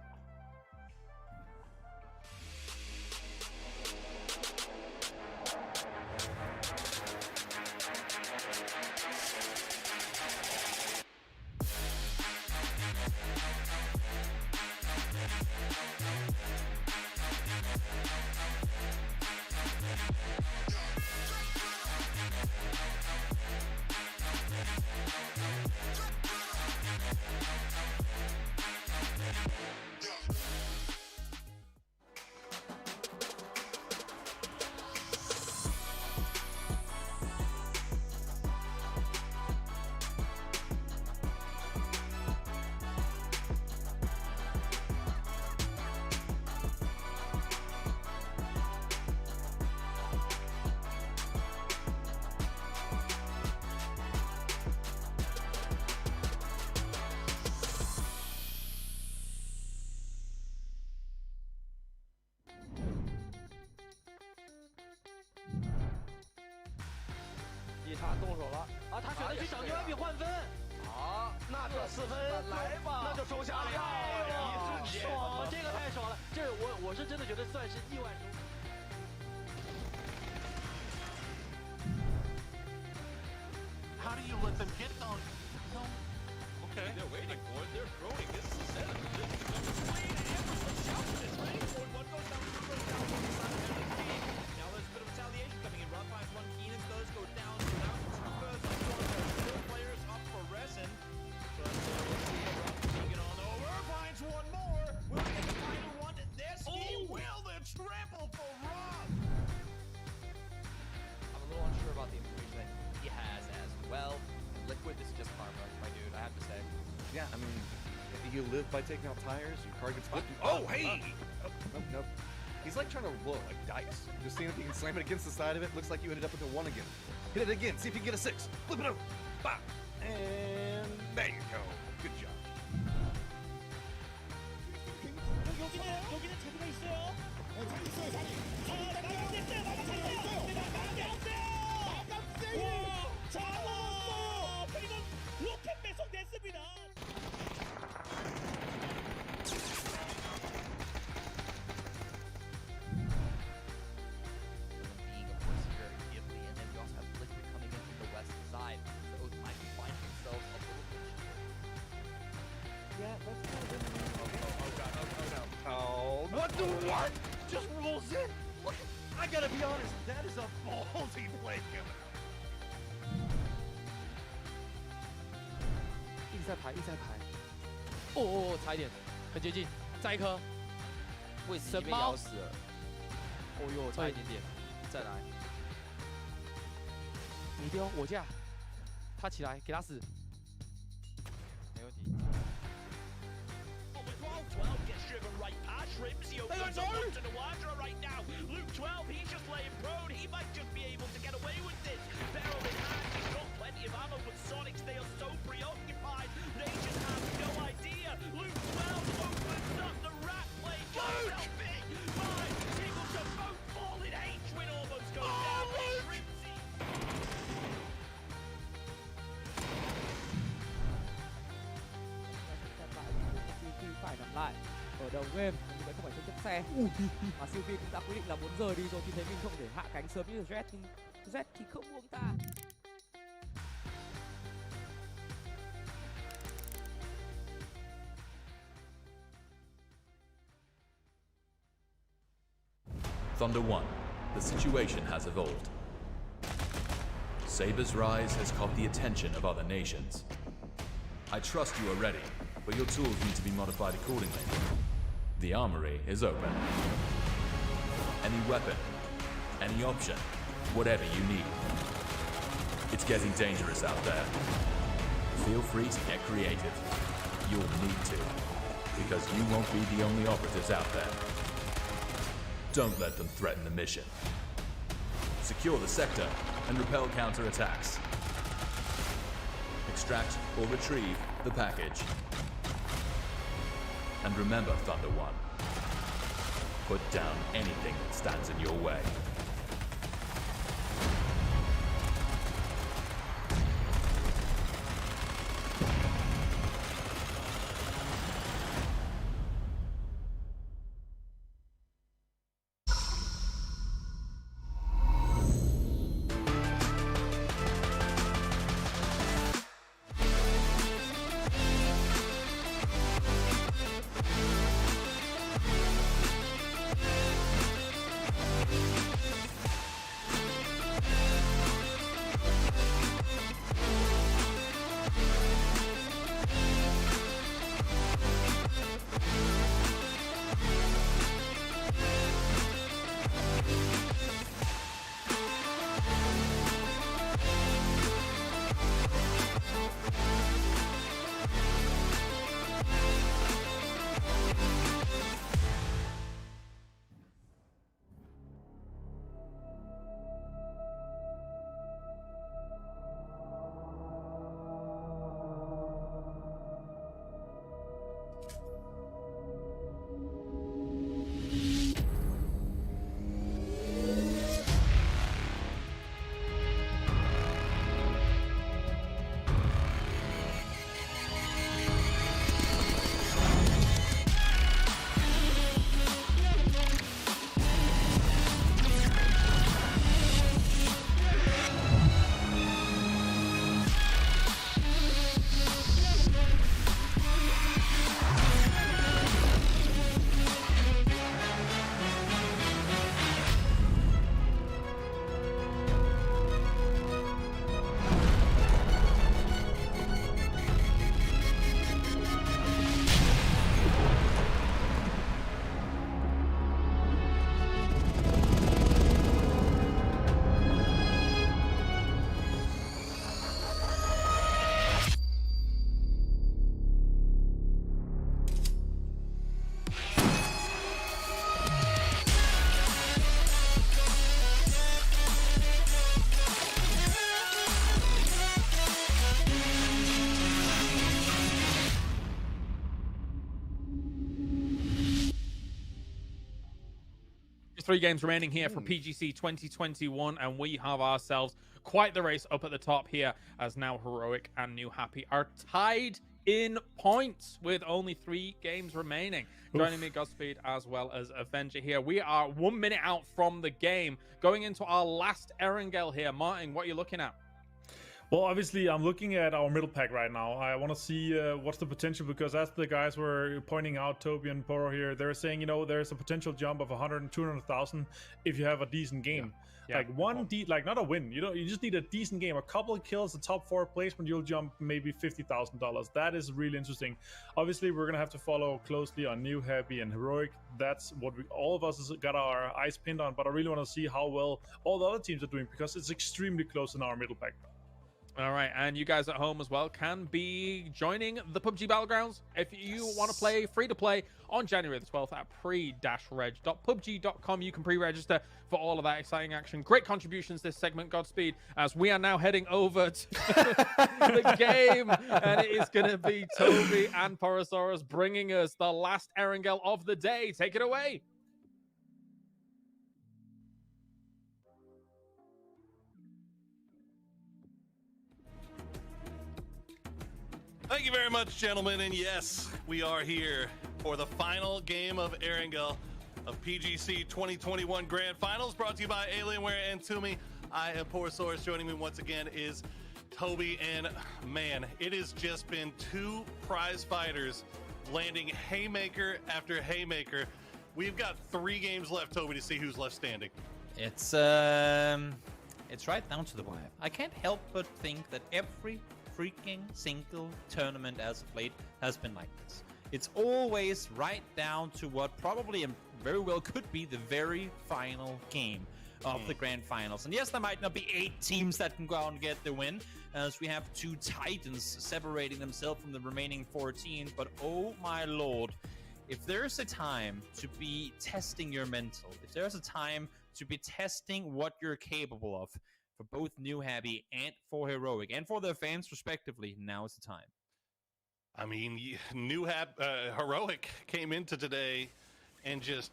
他动手了啊！他选择去找牛丸比换分。好，那这4分来吧，那就收下了。哎呦，爽！这个太爽了，这我是真的觉得算是意外收。How do you let them get on? No. Okay. They're waiting for it. They're throwing. This is a setup. This is going to play. Emerson shouts it. Ready for it. One goes down. Two goes down. One goes down. Now there's a bit of retaliation coming in. Run finds one. Keenan does go down. So now it's 2 first on one. There's 4 players up for Resin. But we'll see what Rob taking it on over. Finds one more. Will he get the final one? Yes, he will. The triple for Rob. I'm a little unsure about the information that he has as well. Liquid, this is just karma, my dude, I have to say. Yeah, I mean, if you live by taking out tires, your car gets fucked. Oh, hey! Nope. He's like trying to roll like dice. Just seeing if you can slam it against the side of it. Looks like you ended up with a 1 again. Hit it again. See if you can get a 6. Flip it over. Bop. And there you go. Good job. 여기는 제구가 있어요. 자리 있어요, 자리. 마감됐어요, 마감됐어요. 잡았어. 그리고 로켓 배송됐습니다. Being, of course, very gifty, and then we also have Liquid coming in from the west side. So Oath might be finding themselves a little bit short. Yeah, that's good. Oh, God. Oh, what the what? Just rolls in. Look, I gotta be honest. That is a ballsy play, Kevin. 一直在排，一直在排。哦，差一点，很接近，再一颗。位置已经被咬死了。哦呦，差一点点，再来。你丢我架，他起来，给他死。没问题。 12 gets driven right past Rimsey opens up to Nawadra right now. Luke 12, he's just laying prone. He might just be able to get away with this. Barrel in hand, he's got plenty of ammo, but Sonics, they are so preoccupied. They just have no idea. Luke 12 opens up the rat play. Just helping. Five singles to both fall in H. Win almost goes down. Rimsey. phải nằm lại ở đầu game, mình vẫn không phải chân chấp xe. Mà Sylvie cũng đã quyết định là muốn rời đi rồi khi thấy mình không thể hạ cánh sớm như Jet, nhưng Jet thì không buông tha. Thunder 1, the situation has evolved. Saber's rise has caught the attention of other nations. I trust you are ready, but your tools need to be modified accordingly. The armory is open. Any weapon, any option, whatever you need. It's getting dangerous out there. Feel free to get creative. You'll need to, because you won't be the only operatives out there. Don't let them threaten the mission. Secure the sector and repel counterattacks. Extract or retrieve the package. And remember, Thunder 1, put down anything that stands in your way. 3 games remaining here for PGC 2021, and we have ourselves quite the race up at the top here, as now Heroic and New Happy are tied in points with only 3 games remaining. Joining me, Godspeed, as well as Avenger here. We are 1 minute out from the game, going into our last Erangel here. Martin, what are you looking at? Well, obviously, I'm looking at our middle pack right now. I want to see what's the potential, because as the guys were pointing out, Toby and Poro here, they're saying, you know, there's a potential jump of 100 and 200,000 if you have a decent game. Yeah. Like not a win. You just need a decent game. A couple of kills, the top 4 placement, you'll jump maybe $50,000. That is really interesting. Obviously, we're gonna have to follow closely on New Happy and Heroic. That's what all of us has got our eyes pinned on. But I really want to see how well all the other teams are doing, because it's extremely close in our middle pack. All right, and you guys at home as well can be joining the PUBG Battlegrounds if you want to play free to play on January the 12th at pre-reg.pubg.com. You can pre-register for all of that exciting action. Great contributions this segment, Godspeed, as we are now heading over to the game, and it is going to be Toby and Porosaurus bringing us the last Erangel of the day. Take it away. Thank you very much, gentlemen, and yes, we are here for the final game of Erangel of PGC 2021 Grand Finals, brought to you by Alienware and Toomey. I am Porosaurus. Joining me once again is Toby, and man, it has just been 2 prize fighters landing haymaker after haymaker. We've got 3 games left, Toby, to see who's left standing. It's right down to the wire. I can't help but think that every freaking single tournament as of late has been like this. It's always right down to what probably and very well could be the very final game of the Grand Finals. And yes, there might not be 8 teams that can go out and get the win, as we have 2 titans separating themselves from the remaining 14. But oh my lord, if there's a time to be testing your mental, if there's a time to be testing what you're capable of, for both New Happy and for Heroic, and for their fans respectively, now is the time. I mean, Heroic came into today and just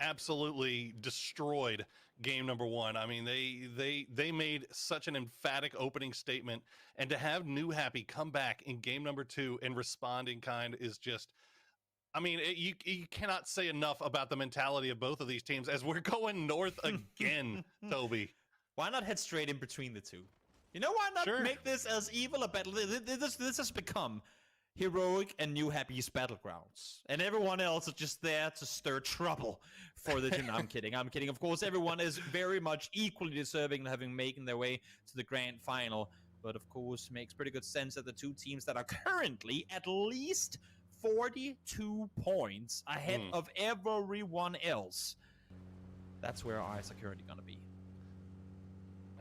absolutely destroyed game number 1. I mean, they made such an emphatic opening statement, and to have New Happy come back in game number 2 and respond in kind is just, I mean, you cannot say enough about the mentality of both of these teams as we're going north again, Toby. Why not head straight in between the 2? You know, why not make this as evil a battle? This has become Heroic and New Happy's battlegrounds, and everyone else is just there to stir trouble for the team. I'm kidding. Of course, everyone is very much equally deserving of having making their way to the grand final. But of course, makes pretty good sense that the 2 teams that are currently at least 42 points ahead of everyone else, that's where our eyes are currently going to be.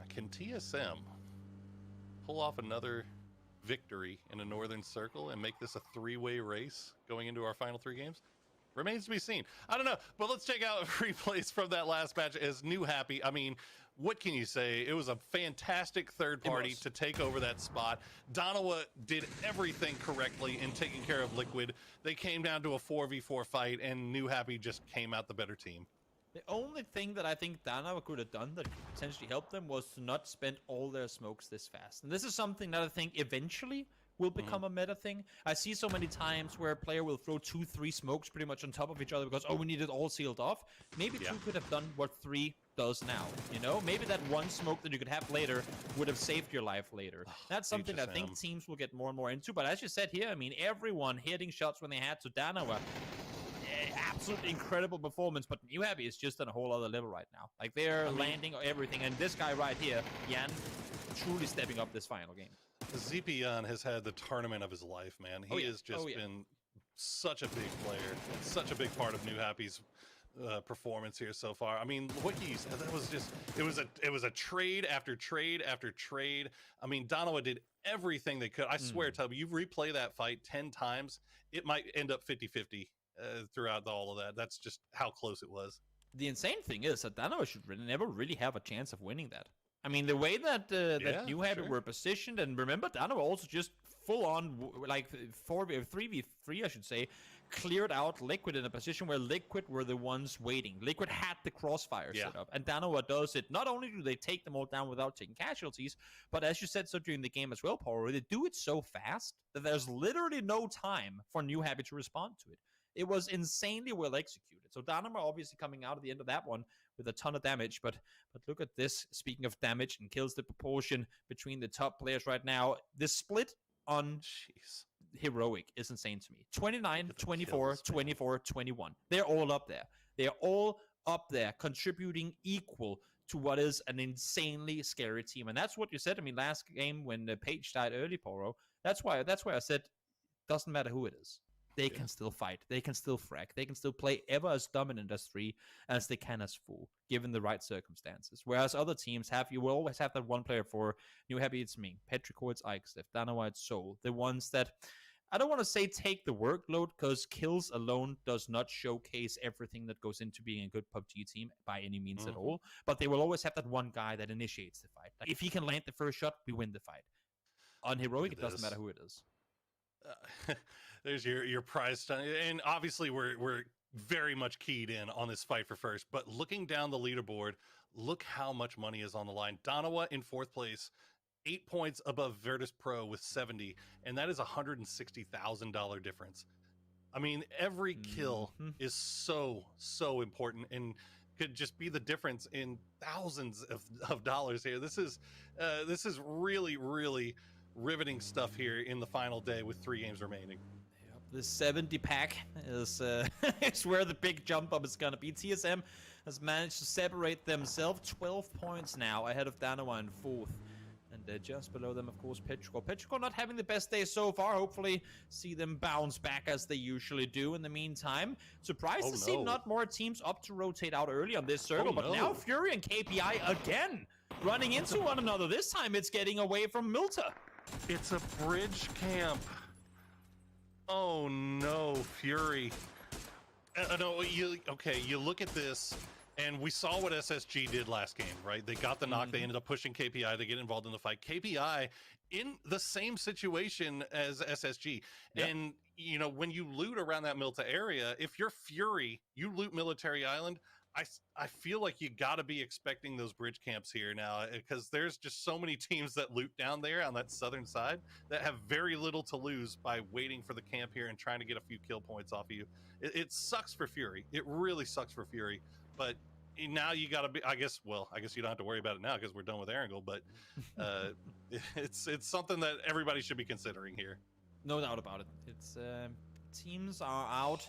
Can TSM pull off another victory in a Northern Circle and make this a 3-way race going into our final 3 games? Remains to be seen. I don't know, but let's check out replays from that last match as New Happy. I mean, what can you say? It was a fantastic third party to take over that spot. Donawa did everything correctly in taking care of Liquid. They came down to a 4v4 fight, and New Happy just came out the better team. The only thing that I think Danawa could have done that could potentially help them was to not spend all their smokes this fast. And this is something that I think eventually will become a meta thing. I see so many times where a player will throw 2-3 smokes pretty much on top of each other because, oh, we need it all sealed off. Maybe 2 could have done what 3 does now, you know? Maybe that 1 smoke that you could have later would have saved your life later. That's something that I think teams will get more and more into. But as you said here, I mean, everyone hitting shots when they had to Danawa. Absolutely incredible performance, but New Happy is just on a whole other level right now. Like, they're landing everything, and this guy right here, Yan, truly stepping up this final game. Zipian has had the tournament of his life, man. He has just been such a big player, such a big part of New Happy's performance here so far. I mean, what you said, that was just, it was a trade after trade after trade. I mean, Donawa did everything they could. I swear, Toby, you replay that fight 10 times, it might end up 50-50 throughout all of that. That's just how close it was. The insane thing is that Danawa should never really have a chance of winning that. I mean, the way that that New Happy were positioned, and remember, Danawa also just full on, like 3v3, I should say, cleared out Liquid in a position where Liquid were the ones waiting. Liquid had the crossfire set up, and Danoa does it. Not only do they take them all down without taking casualties, but as you said so during the game as well, Paul, they do it so fast that there's literally no time for New Happy to respond to it. It was insanely well executed. So Dynamo obviously coming out at the end of that one with a ton of damage, but look at this. Speaking of damage and kills, the proportion between the top players right now, the split on Heroic is insane to me. 29, 24, 24, 21. They're all up there. They're all up there, contributing equal to what is an insanely scary team. And that's what you said to me last game when Page died early, Poro. That's why I said, doesn't matter who it is. They can still fight. They can still frag. They can still play ever as dominant as 3 as they can as 4, given the right circumstances. Whereas other teams you will always have that one player for New Happy, it's me. Petrichor, it's Ixlef. Danoa, it's Soul. The ones that, I don't want to say take the workload, because kills alone does not showcase everything that goes into being a good PUBG team by any means at all. But they will always have that one guy that initiates the fight. Like, if he can land the first shot, we win the fight. On Heroic, it doesn't matter who it is. There's your prize stun, and obviously we're very much keyed in on this fight for first. But looking down the leaderboard, look how much money is on the line. Danoa in 4th place, 8 points above Virtus Pro with 70, and that is $160,000 difference. I mean, every kill is so important and could just be the difference in thousands of dollars here. This is really riveting stuff here in the final day with 3 games remaining. The 70 pack is where the big jump up is going to be. TSM has managed to separate themselves 12 points now ahead of Danoa in 4th. And just below them, of course, Petrichor. Petrichor not having the best day so far. Hopefully see them bounce back as they usually do in the meantime. Surprised to see not more teams up to rotate out early on this circle. But now Fury and KPI again running into one another. This time it's getting away from Milta. It's a bridge camp. Oh no, Fury. No, you look at this, and we saw what SSG did last game, right? They got the knock, they ended up pushing KPI, they get involved in the fight. KPI in the same situation as SSG. And, you know, when you loot around that Milta area, if you're Fury, you loot Military Island, I feel like you got to be expecting those bridge camps here now, because there's just so many teams that loot down there on that southern side that have very little to lose by waiting for the camp here and trying to get a few kill points off of you. It sucks for Fury. It really sucks for Fury. But now you got to be, I guess you don't have to worry about it now because we're done with Erangel, but it's something that everybody should be considering here. No doubt about it. It's teams are out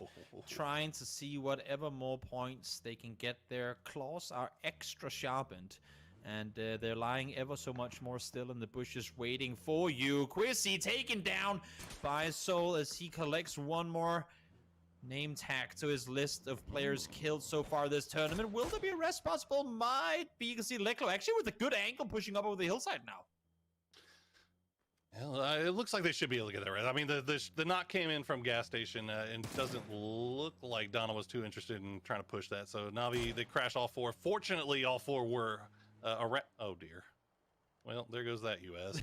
trying to see whatever more points they can get. Their claws are extra sharpened, and they're lying ever so much more still in the bushes waiting for you. Quizzy taken down by Soul as he collects one more name tag to his list of players killed so far this tournament. Will there be a rest possible? Might be. You can see Leklo actually with a good angle pushing up over the hillside now. Well, it looks like they should be able to get that right. I mean, the knock came in from gas station, and doesn't look like Donna was too interested in trying to push that. So Navi, they crashed all 4. Fortunately, all 4 were around. Oh dear. Well, there goes that US.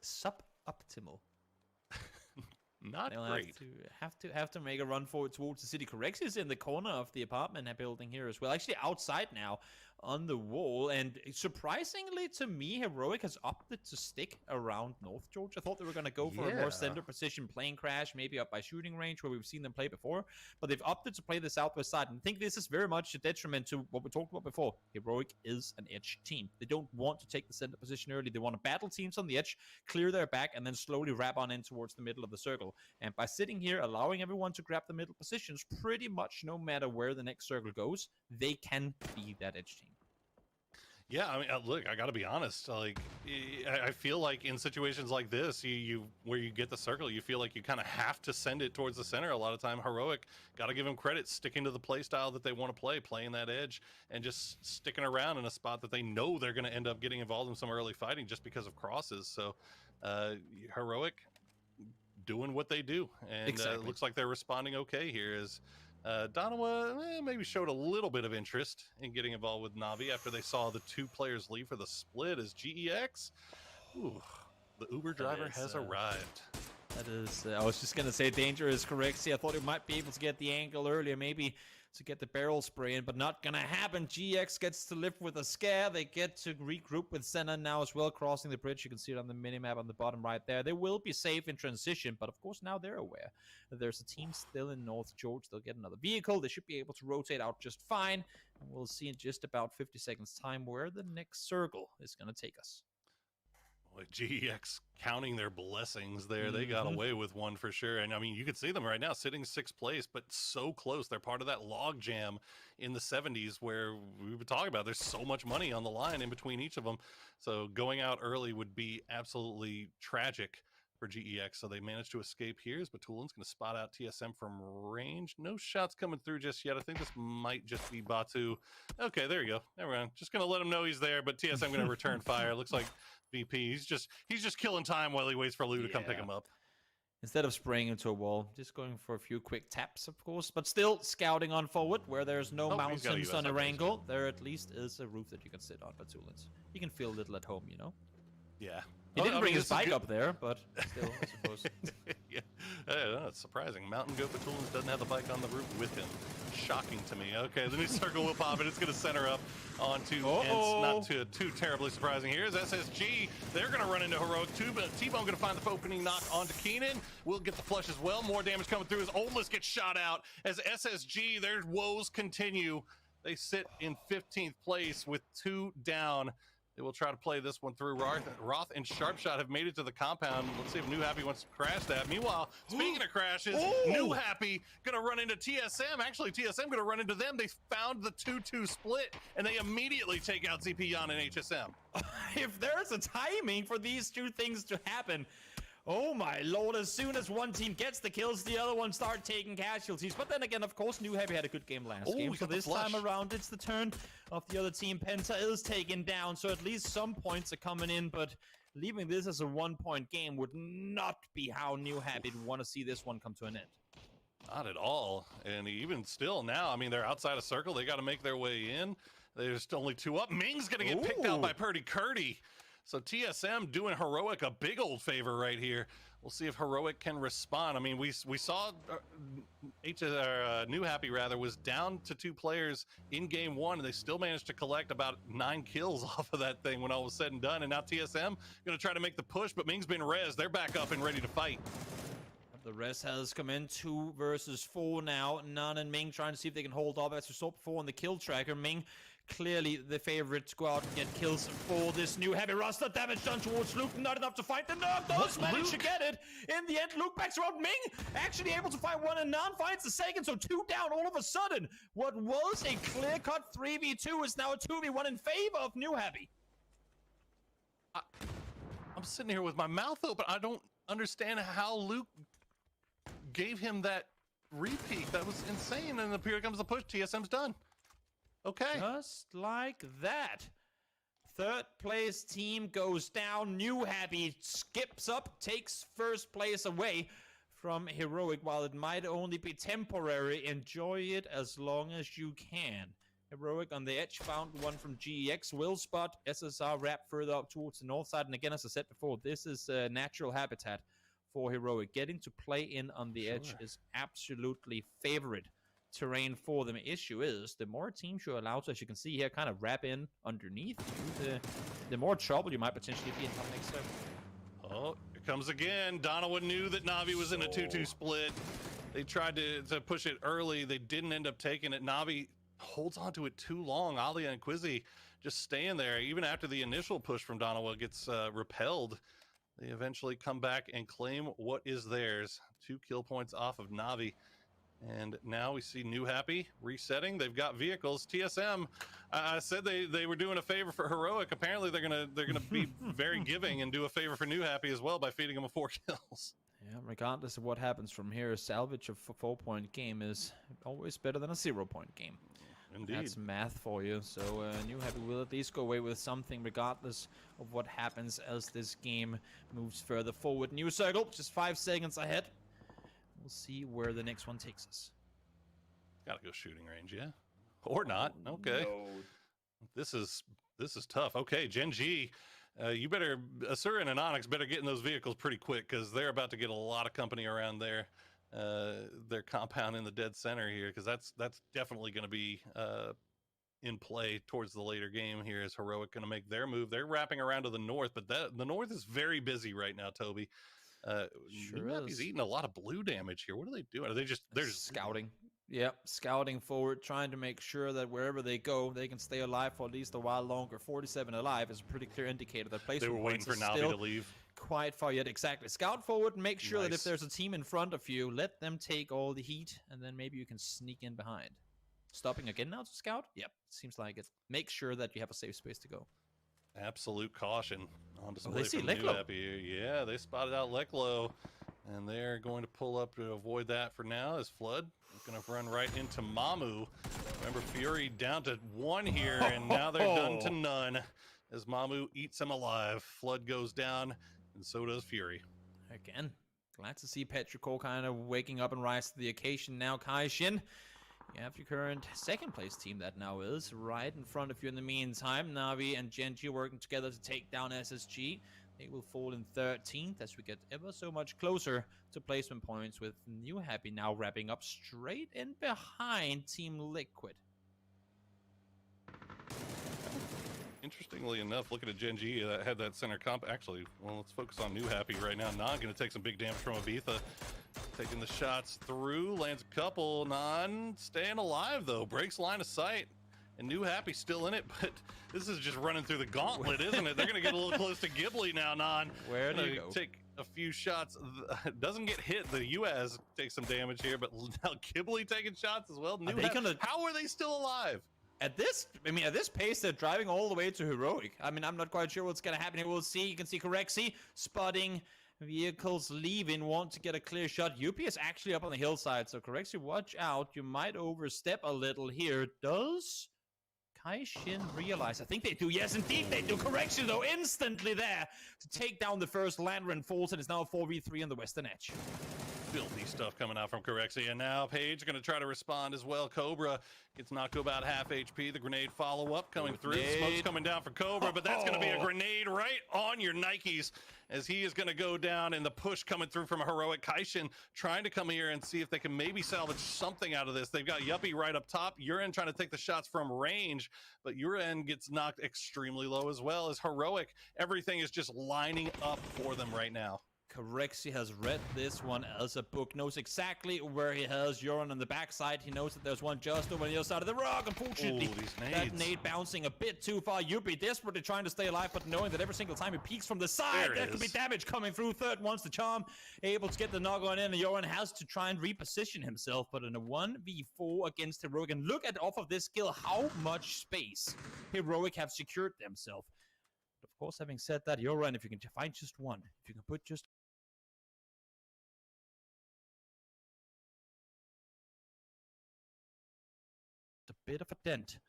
Suboptimal. Not They'll great. Have to make a run forward towards the city. Correx is in the corner of the apartment building here as well. Actually, outside now on the wall. And surprisingly to me, Heroic has opted to stick around North Georgia. I thought they were going to go for a more center position plane crash, maybe up by shooting range where we've seen them play before. But they've opted to play the southwest side. And I think this is very much a detriment to what we talked about before. Heroic is an edge team. They don't want to take the center position early. They want to battle teams on the edge, clear their back, and then slowly wrap on in towards the middle of the circle. And by sitting here, allowing everyone to grab the middle positions, pretty much no matter where the next circle goes, they can be that edge team. Yeah, I mean, look, I got to be honest. Like, I feel like in situations like this, where you get the circle, you feel like you kind of have to send it towards the center. A lot of time, Heroic, got to give them credit, sticking to the play style that they want to play, playing that edge, and just sticking around in a spot that they know they're going to end up getting involved in some early fighting just because of crosses. So, Heroic doing what they do, and it looks like they're responding okay here. As Danoa maybe showed a little bit of interest in getting involved with Navi after they saw the 2 players leave for the split as GEX. Ooh, the Uber driver has arrived. That is, I was just going to say danger is correct. See, I thought it might be able to get the angle earlier, maybe to get the barrel spray in, but not going to happen. GX gets to live with a scare. They get to regroup with Senna now as well, crossing the bridge. You can see it on the minimap on the bottom right there. They will be safe in transition, but of course now they're aware that there's a team still in North George. They'll get another vehicle. They should be able to rotate out just fine, and we'll see in just about 50 seconds time where the next circle is going to take us. Boy, GEX counting their blessings there. They got away with one for sure. And I mean, you can see them right now sitting 6th place, but so close. They're part of that log jam in the 70s where we were talking about there's so much money on the line in between each of them. So going out early would be absolutely tragic for GEX. So they managed to escape here. Batulin's going to spot out TSM from range. No shots coming through just yet. I think this might just be Batu. Okay, there you go. Never mind. Just going to let him know he's there, but TSM going to return fire. Looks like VP. He's just killing time while he waits for Lou to come pick him up. Instead of spraying into a wall, just going for a few quick taps, of course, but still scouting on forward where there's no mountains on a angle. There at least is a roof that you can sit on, Batulins. You can feel a little at home, you know? Yeah. He didn't bring his bike up there, but still, I suppose. Yeah, it's surprising. Mountain Goat Batulins doesn't have the bike on the roof with him. Shocking to me. Okay, the new circle will pop, and it's going to center up onto Ents. Not too terribly surprising. Here's SSG. They're going to run into Heroic too, but T-Bone going to find the opening knock onto Keenan. We'll get the flush as well. More damage coming through as Oldless gets shot out. As SSG, their woes continue. They sit in 15th place with 2 down. They will try to play this one through. Roth and Sharpshot have made it to the compound. Let's see if New Happy wants to crash that. Meanwhile, speaking of crashes, New Happy going to run into TSM. Actually, TSM going to run into them. They found the 2-2 split, and they immediately take out ZP Yan and HSM. If there's a timing for these two things to happen, oh my lord, as soon as one team gets the kills, the other one start taking casualties. But then again, of course, New Happy had a good game last game. So this time around, it's the turn of the other team. Penta is taken down, so at least some points are coming in. But leaving this as a 1-point game would not be how New Happy would want to see this one come to an end. Not at all. And even still now, I mean, they're outside of circle. They got to make their way in. There's only 2 up. Ming's going to get picked out by Purdy Curdy. So TSM doing Heroic a big old favor right here. We'll see if Heroic can respond. I mean, we saw New Happy rather was down to 2 players in game 1, and they still managed to collect about 9 kills off of that thing when all was said and done. And now TSM going to try to make the push, but Ming's been rezzed. They're back up and ready to fight. The rest has come in 2 versus 4 now. Nan and Ming trying to see if they can hold off as we saw before on the kill tracker. Ming clearly the favorite to go out and get kills for this New Happy roster. Damage done towards Luke, not enough to fight the Nerf. Does manage to get it. In the end, Luke backs around. Ming actually able to fight one, and Nan finds the second, so 2 down all of a sudden. What was a clear-cut 3v2 is now a 2v1 in favor of New Happy. I'm sitting here with my mouth open. I don't understand how Luke gave him that repeat. That was insane. And here comes the push. TSM's done. Okay. Just like that. 3rd place team goes down. New Happy skips up, takes 1st place away from Heroic. While it might only be temporary, enjoy it as long as you can. Heroic on the edge found one from GEX. Will spot SSR wrap further up towards the north side. And again, as I said before, this is a natural habitat for Heroic. Getting to play in on the edge is absolutely favorite terrain for them. Issue is, the more teams you allow to, as you can see here, kind of wrap in underneath you, the more trouble you might potentially be in come next step. Oh, here comes again. Donovan knew that Navi was in a 2-2 split. They tried to push it early. They didn't end up taking it. Navi holds on to it too long. Alia and Quizzy just staying there. Even after the initial push from Donovan gets repelled, they eventually come back and claim what is theirs. 2 kill points off of Navi. And now we see New Happy resetting. They've got vehicles. TSM, I said they were doing a favor for Heroic. Apparently they're gonna be very giving and do a favor for New Happy as well by feeding them 4 kills. Yeah, regardless of what happens from here, salvage of a 4-point game is always better than a 0-point game. Indeed. That's math for you. So New Happy will at least go away with something regardless of what happens as this game moves further forward. New circle, just 5 seconds ahead. We'll see where the next one takes us. Gotta go shooting range, yeah? Or not. Okay. No. This is tough. Okay, Gen G You better, Asurin and Onyx better get in those vehicles pretty quick because they're about to get a lot of company around their compound in the dead center here, because that's definitely going to be in play towards the later game here. Is Heroic going to make their move? They're wrapping around to the north, but the north is very busy right now, Toby. Sure He's eating a lot of blue damage here. What are they doing? Are they they're just scouting? Yep, scouting forward, trying to make sure that wherever they go, they can stay alive for at least a while longer. 47 alive is a pretty clear indicator that placement they were waiting for Navi to leave. Quite far yet, exactly. Scout forward and make sure that if there's a team in front of you, let them take all the heat, and then maybe you can sneak in behind. Stopping again now to scout? Yep, seems like it. Make sure that you have a safe space to go. Absolute caution on display they see from Leklo. Happy here. Yeah, they spotted out Leklo, and they're going to pull up to avoid that for now. As Flood is going to run right into Mamu. Remember, Fury down to 1 here, and now they're done to none as Mamu eats him alive. Flood goes down, and so does Fury. Again, glad to see Petrichor kind of waking up and rise to the occasion now. Kaishin, you have your current second place team that now is right in front of you in the meantime. Navi and Genji working together to take down SSG. They will fall in 13th as we get ever so much closer to placement points, with New Happy now wrapping up straight in behind Team Liquid. Interestingly enough, looking at Genji that had that center comp. Actually, well, let's focus on New Happy right now. Nan going to take some big damage from Ibiza. Taking the shots through, lands a couple. Nan staying alive though, breaks line of sight. And New Happy still in it, but this is just running through the gauntlet, isn't it? They're going to get a little close to Ghibli now, Nan. Where do you go? Take a few shots. Doesn't get hit. The UAS takes some damage here, but now Ghibli taking shots as well. How are they still alive? At this pace, they're driving all the way to Heroic. I mean, I'm not quite sure what's going to happen here. We'll see. You can see Corexi spotting vehicles leaving, want to get a clear shot. UP is actually up on the hillside, so Corexi, watch out. You might overstep a little here. Does Kaishin realize? I think they do. Yes, indeed they do. Correction, though, instantly there to take down the first land reinforced, and it's now 4v3 on the western edge. Filthy stuff coming out from Corexi, and now Paige going to try to respond as well. Cobra gets knocked to about half HP. The grenade follow-up coming through. Smoke's coming down for Cobra, but that's going to be a grenade right on your Nikes as he is going to go down, and the push coming through from a Heroic. Kaishin trying to come here and see if they can maybe salvage something out of this. They've got Yuppie right up top. Uren trying to take the shots from range, but Uren gets knocked extremely low as well as Heroic. Everything is just lining up for them right now. Corexi has read this one as a book, knows exactly where he has Uren on the backside. He knows that there's one just over on the other side of the rock. Unfortunately, that nade bouncing a bit too far. Yuppie desperately trying to stay alive, but knowing that every single time he peeks from the side, there could be damage coming through. Third once the charm, able to get the knock on in, and Uren has to try and reposition himself, but in a 1v4 against Heroic. And look at off of this kill how much space Heroic have secured themselves. But of course, having said that, Uren, if you can find just one, if you can put just bit of a dent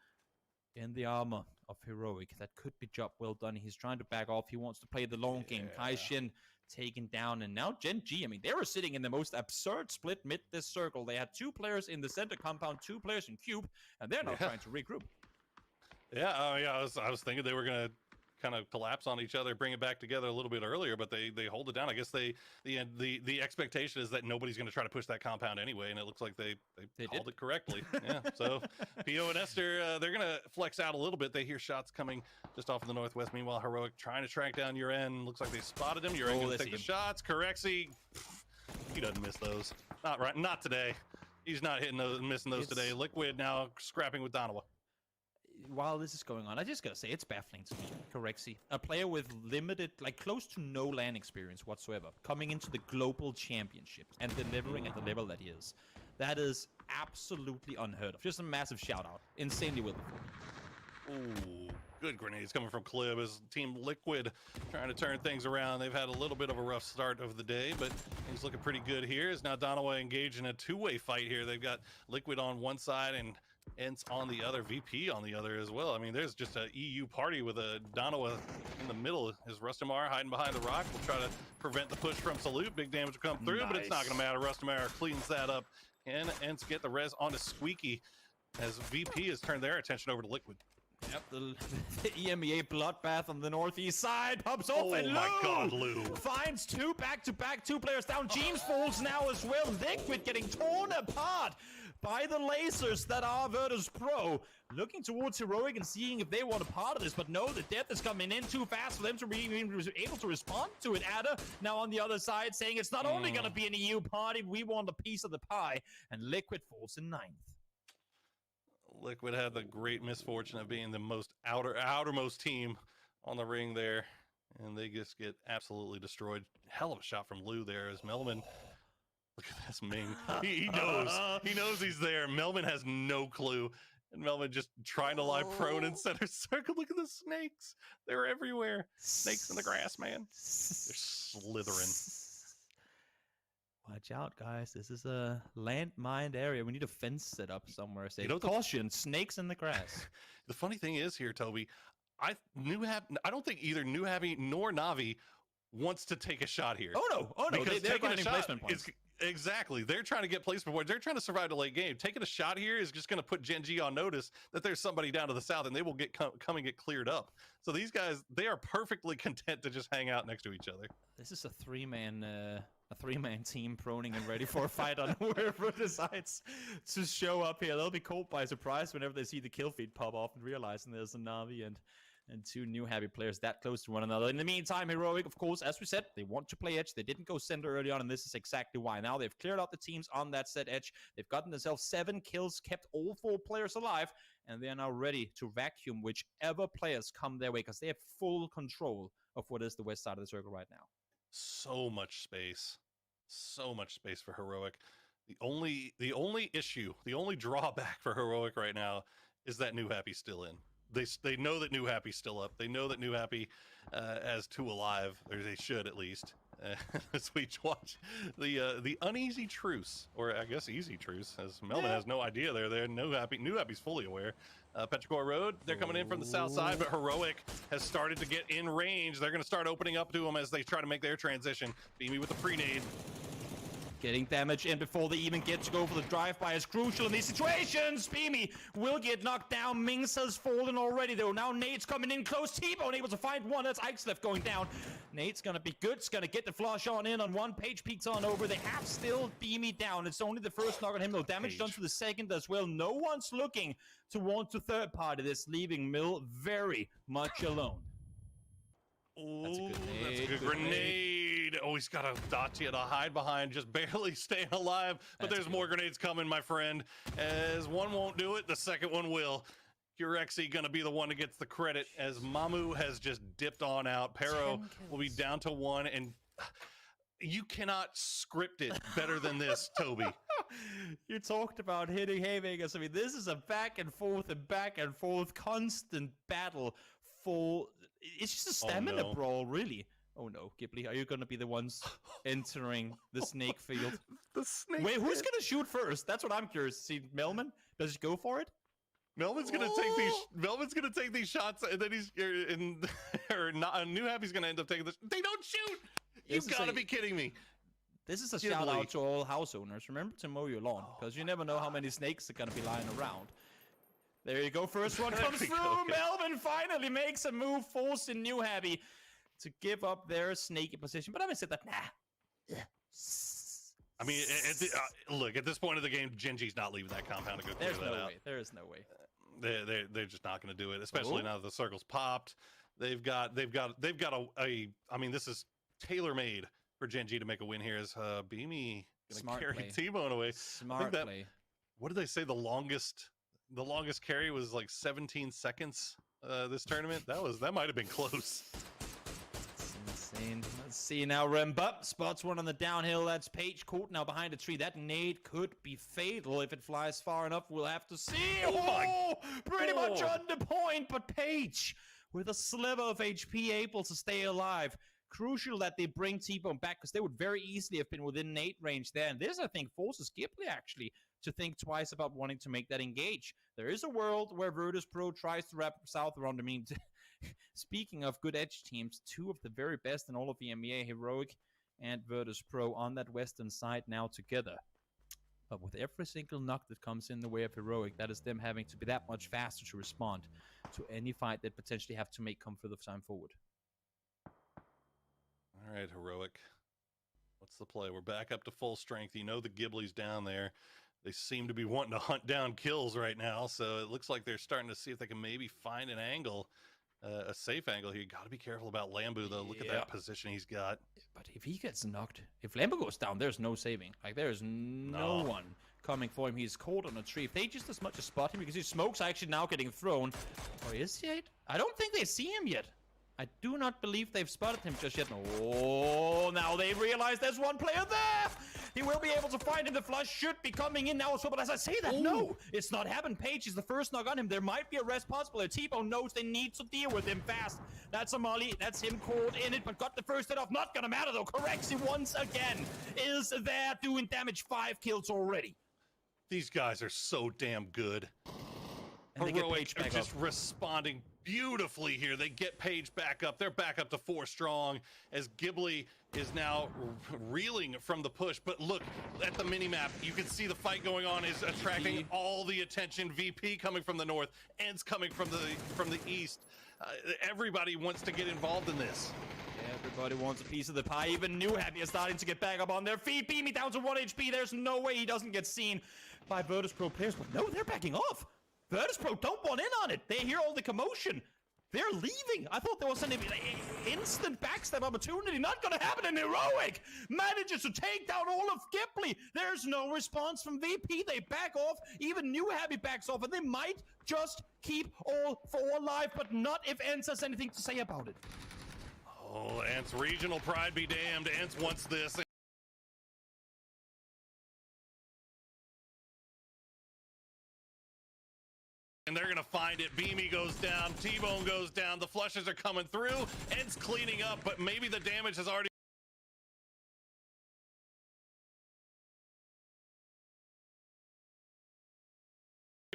in the armor of Heroic, that could be job well done. He's trying to back off. He wants to play the long game. Kaishin taken down, and now Genji. I mean, they were sitting in the most absurd split mid this circle. They had 2 players in the center compound, 2 players in cube, and they're now trying to regroup. I was thinking they were gonna kind of collapse on each other, bring it back together a little bit earlier, but they hold it down. I guess the expectation is that nobody's going to try to push that compound anyway, and it looks like they called it correctly. Yeah. So PO and Esther, they're going to flex out a little bit. They hear shots coming just off in the northwest. Meanwhile, Heroic trying to track down Uren. Looks like they spotted him. Uren going to take the shots. Corexi, he doesn't miss those. Not today. He's not hitting those, missing those today. Liquid now scrapping with Donawa. While this is going on, I just gotta say, it's baffling to me. Corexi, a player with limited, like close to no LAN experience whatsoever, coming into the global championship and delivering at the level that he is. That is absolutely unheard of. Just a massive shout out. Insanely well performed. Ooh, good grenades coming from Clib as Team Liquid trying to turn things around. They've had a little bit of a rough start of the day, but he's looking pretty good here. Is now Donawa engaged in a 2-way fight here. They've got Liquid on one side and Ents on the other, VP on the other as well. I mean, there's just a EU party with a Donawa in the middle. Is Rustamar hiding behind the rock? We'll try to prevent the push from Salute. Big damage will come through, but it's not going to matter. Rustamar cleans that up. And Ents get the res onto Squeaky as VP has turned their attention over to Liquid. Yep, the EMEA bloodbath on the northeast side pops off, and my God, Lou finds two back-to-back, 2 players down. Jeans falls now as well. Liquid getting torn apart by the lasers that are Virtus Pro. Looking towards Heroic and seeing if they want a part of this, but no, the death is coming in too fast for them to be able to respond to it. Ada now on the other side saying it's not only going to be an EU party, we want a piece of the pie, and Liquid falls in 9th. Liquid had the great misfortune of being the most outermost team on the ring there, and they just get absolutely destroyed. Hell of a shot from Lou there as Melman. Look at this Ming. He knows. He knows he's there. Melman has no clue. And Melman just trying to lie prone in center circle. Look at the snakes. They're everywhere. Snakes in the grass, man. They're slithering. Watch out, guys. This is a landmined area. We need a fence set up somewhere. Say, caution, snakes in the grass. The funny thing is here, Toby, I don't think either New Happy nor Navi wants to take a shot here. Oh no. Because they're taking a shot placement points. Exactly. They're trying to get placement points. They're trying to survive the late game. Taking a shot here is just going to put Gen G on notice that there's somebody down to the south, and they will come and get cleared up. So these guys, they are perfectly content to just hang out next to each other. This is a three-man team proning and ready for a fight on whoever decides to show up here. They'll be caught by surprise whenever they see the kill feed pop off and realizing there's a Navi and 2 New Happy players that close to one another. In the meantime, Heroic, of course, as we said, they want to play edge. They didn't go center early on, and this is exactly why. Now they've cleared out the teams on that set edge. They've gotten themselves 7 kills, kept all 4 players alive, and they are now ready to vacuum whichever players come their way, because they have full control of what is the west side of the circle right now. So much space for Heroic. The only issue, the only drawback for Heroic right now is that New Happy's still in. They know that New Happy's still up. They know that New Happy has 2 alive, or they should at least. As we watch the uneasy truce, or I guess easy truce, as Melvin has no idea they're there. New Happy's fully aware. Petrichor Road, they're coming in from the south side, but Heroic has started to get in range. They're going to start opening up to them as they try to make their transition. Beamy with the pre-nade. Getting damage in before they even get to go for the drive-by is crucial in these situations. Beamy will get knocked down. Minx has fallen already, though. Now Nate's coming in close. T-Bone able to find one. That's Ikeslef going down. Nate's going to be good. It's going to get the flush on in on one. Page peeks on over. They have still Beamy down. It's only the first knock on him, though. Damage done to the second as well. No one's looking to want to third party this, leaving Mill very much alone. Ooh, that's a good grenade. Oh, he's got a Dacia to hide behind, just barely staying alive. But there's more grenades coming, my friend. As one won't do it, the second one will. Urexi gonna be the one that gets the credit, as Mamu has just dipped on out. Pero will be down to 1, and you cannot script it better than this, Toby. You talked about hitting haymakers. I mean, this is a back and forth constant battle for... It's just a stamina brawl, really. Oh no, Ghibli, are you going to be the ones entering the snake field? The snake. Wait, who's going to shoot first? That's what I'm curious to see. Melman, does he go for it? Melvin's gonna take these shots, and then New Happy's gonna end up taking this. They don't shoot. You've got to be kidding me. This is a shout out to all house owners. Remember to mow your lawn, because you never know how many snakes are gonna be lying around. There you go. First one comes through. Melvin finally makes a move, forcing New Happy to give up their snaky position. But having said that, nah. I mean, look, at this point of the game, Genji's not leaving that compound to go clear that out. There is no way. They're just not going to do it, especially now that the circle's popped. They've got a I mean, this is tailor-made for Genji to make a win here. As Beamy going to carry T-Bone away. Smart play. What did they say? The longest carry was like 17 seconds. This tournament, that might have been close. Insane. Let's see now. Rembup spots one on the downhill. That's Page caught now behind a tree. That nade could be fatal if it flies far enough. We'll have to see. Pretty much under point, but Page with a sliver of HP able to stay alive. Crucial that they bring T-Bone back, because they would very easily have been within nade range there. And this, I think, forces Ghibli actually to think twice about wanting to make that engage. There is a world where Virtus Pro tries to wrap south around. I mean, speaking of good edge teams, 2 of the very best in all of the EMEA, Heroic and Virtus Pro on that western side now together. But with every single knock that comes in the way of Heroic, that is them having to be that much faster to respond to any fight that potentially have to make come further time forward. All right, Heroic. What's the play? We're back up to full strength. You know the Ghibli's down there. They seem to be wanting to hunt down kills right now, so it looks like they're starting to see if they can maybe find an angle, a safe angle here. You got to be careful about Lambu, though. Look at that position he's got. But if he gets knocked, if Lambo goes down, there's no saving. Like, there's no one coming for him. He's caught on a tree. If they just as much as spot him, because his smoke's actually now getting thrown. Or is he? I don't think they see him yet. I do not believe they've spotted him just yet. Oh, now they realize there's one player there. He will be able to find him. The flush should be coming in now as well. But as I say that, no, it's not happened. Page is the first knock on him. There might be a rest possible. T-Bone knows they need to deal with him fast. That's a molly. That's him caught in it, but got the first hit off. Not gonna matter though. Corexy once again is there doing damage. 5 kills already. These guys are so damn good. And Heroic are just responding beautifully here. They get Page back up. They're back up to 4 strong as Ghibli is now reeling from the push. But look at the mini-map. You can see the fight going on is attracting all the attention. VP coming from the north, Ents coming from the east. Everybody wants to get involved in this. Everybody wants a piece of the pie. Even New Happy is starting to get back up on their feet. Beamy down to 1 HP. There's no way he doesn't get seen by Virtus Pro players. But no, they're backing off. Virtus Pro don't want in on it. They hear all the commotion. They're leaving. I thought there was an instant backstab opportunity. Not going to happen in Heroic. Manages to take down all of Ghibli. There's no response from VP. They back off. Even New Happy backs off. And they might just keep all 4 alive. But not if Ents has anything to say about it. Oh, Ents regional pride be damned. Ents wants this. And they're going to find it. Beamy goes down. T-Bone goes down. The flushes are coming through. Ents cleaning up, but maybe the damage has already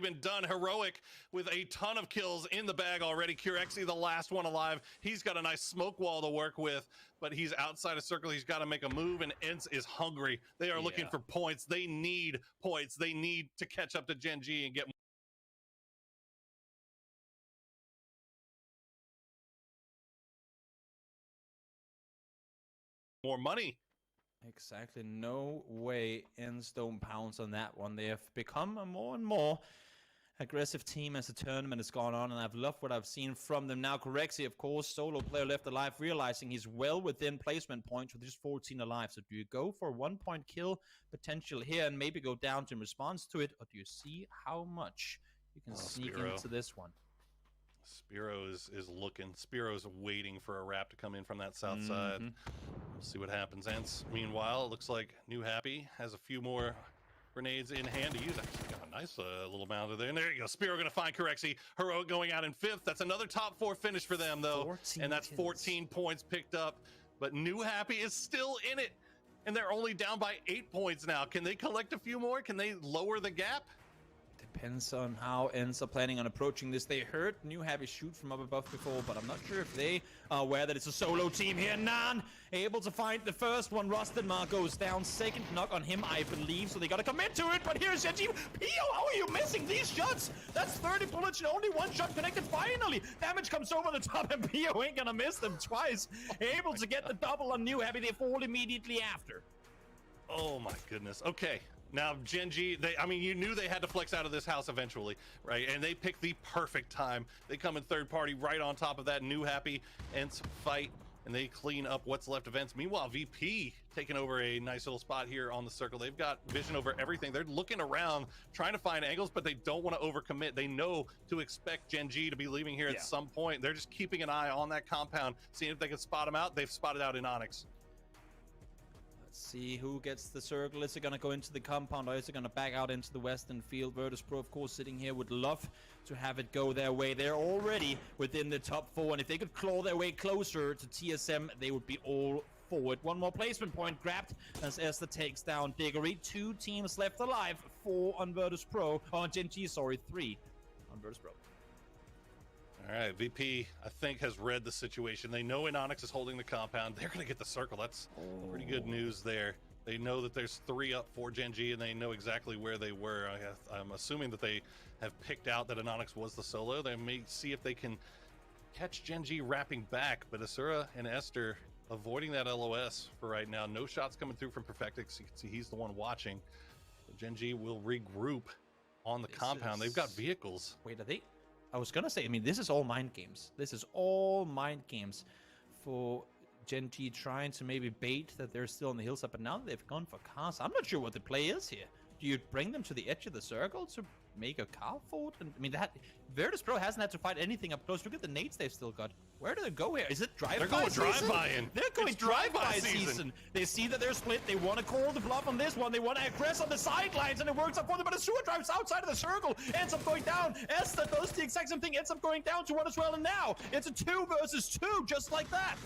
been done. Heroic with a ton of kills in the bag already. Curexy, the last one alive. He's got a nice smoke wall to work with, but he's outside a circle. He's got to make a move, and Ents is hungry. They are looking for points. They need points. They need to catch up to Gen G and get more money. Exactly. No way Ents don't pounce on that one. They have become a more and more aggressive team as the tournament has gone on, and I've loved what I've seen from them. Now, Corexy, of course, solo player left alive, realizing he's well within placement points with just 14 alive. So do you go for a 1-point kill potential here and maybe go down in response to it, or do you see how much you can sneak into this one? Spiro is looking. Spiro's waiting for a wrap to come in from that south side. We'll see what happens. Ents, meanwhile, it looks like New Happy has a few more grenades in hand to use. Actually got a nice little amount of there. And there you go. Spiro going to find Corexy. Heroic going out in 5th. That's another top 4 finish for them, though. And that's 14 points picked up. But New Happy is still in it. And they're only down by 8 points now. Can they collect a few more? Can they lower the gap? Depends on how Ents are planning on approaching this. They heard New Happy shoot from up above before, but I'm not sure if they are aware that it's a solo team here. Nan able to find the first one. Rustenmar goes down. Second knock on him, I believe, so they gotta commit to it. But here's Genji. Pio, how are you missing these shots? That's 30 bullets and only 1 shot connected. Finally, damage comes over the top, and Pio ain't gonna miss them twice. Able to get the double on New Happy. They fall immediately after. Oh my goodness. Okay. Now, Gen G, I mean, you knew they had to flex out of this house eventually, right? And they picked the perfect time. They come in third party right on top of that. New Happy Ents fight, and they clean up what's left of Ents. Meanwhile, VP taking over a nice little spot here on the circle. They've got vision over everything. They're looking around, trying to find angles, but they don't want to overcommit. They know to expect Gen G to be leaving here at some point. They're just keeping an eye on that compound, seeing if they can spot them out. They've spotted out in Onyx. See who gets the circle. Is it going to go into the compound, or is it going to back out into the western field? Virtus Pro, of course, sitting here would love to have it go their way. They're already within the top 4, and if they could claw their way closer to TSM, they would be all for it. One more placement point grabbed as Esther takes down Diggory. 2 teams left alive. 4 on Virtus Pro. On Gen G, sorry, 3 on Virtus Pro. All right, VP, I think, has read the situation. They know Onyx is holding the compound. They're going to get the circle. That's pretty good news there. They know that there's 3 up for Gen G, and they know exactly where they were. I'm assuming that they have picked out that Anonix was the solo. They may see if they can catch Gen G wrapping back, but Asura and Esther avoiding that LOS for right now. No shots coming through from Perfectix. You can see he's the one watching. So Gen G will regroup on the compound. They've got vehicles. Wait, are they? I was gonna say, I mean, this is all mind games. This is all mind games for Gen G trying to maybe bait that they're still on the hillside, but now that they've gone for cars, I'm not sure what the play is here. Do you bring them to the edge of the circle to make a car fort? And I mean, that Virtus Pro hasn't had to fight anything up close. Look at the nades they've still got. Where do they go here? Is it drive-by? They're going drive-by in. They're going drive-by season. They see that they're split. They want to call the bluff on this one. They want to aggress on the sidelines, and it works out for them. But Asura drives outside of the circle, ends up going down. Esther does the exact same thing, ends up going down to one as well. And now it's a 2 versus 2, just like that.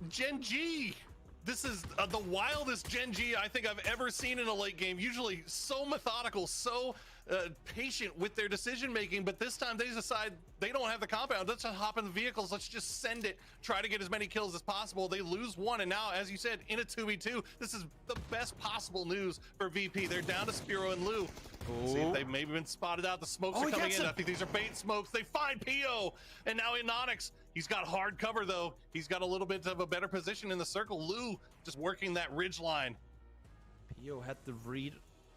Gen G. This is the wildest Gen G I think I've ever seen in a late game. Usually so methodical, so patient with their decision making, but this time they decide they don't have the compound. Let's just hop in the vehicles. Let's just send it. Try to get as many kills as possible. They lose 1, and now, as you said, in a 2v2, this is the best possible news for VP. They're down to Spiro and Lou. See if they've maybe been spotted out. The smokes are coming in. I think these are bait smokes. They find Pio, and now Anonix. He's got hard cover, though. He's got a little bit of a better position in the circle. Lou just working that ridge line. Pio had the read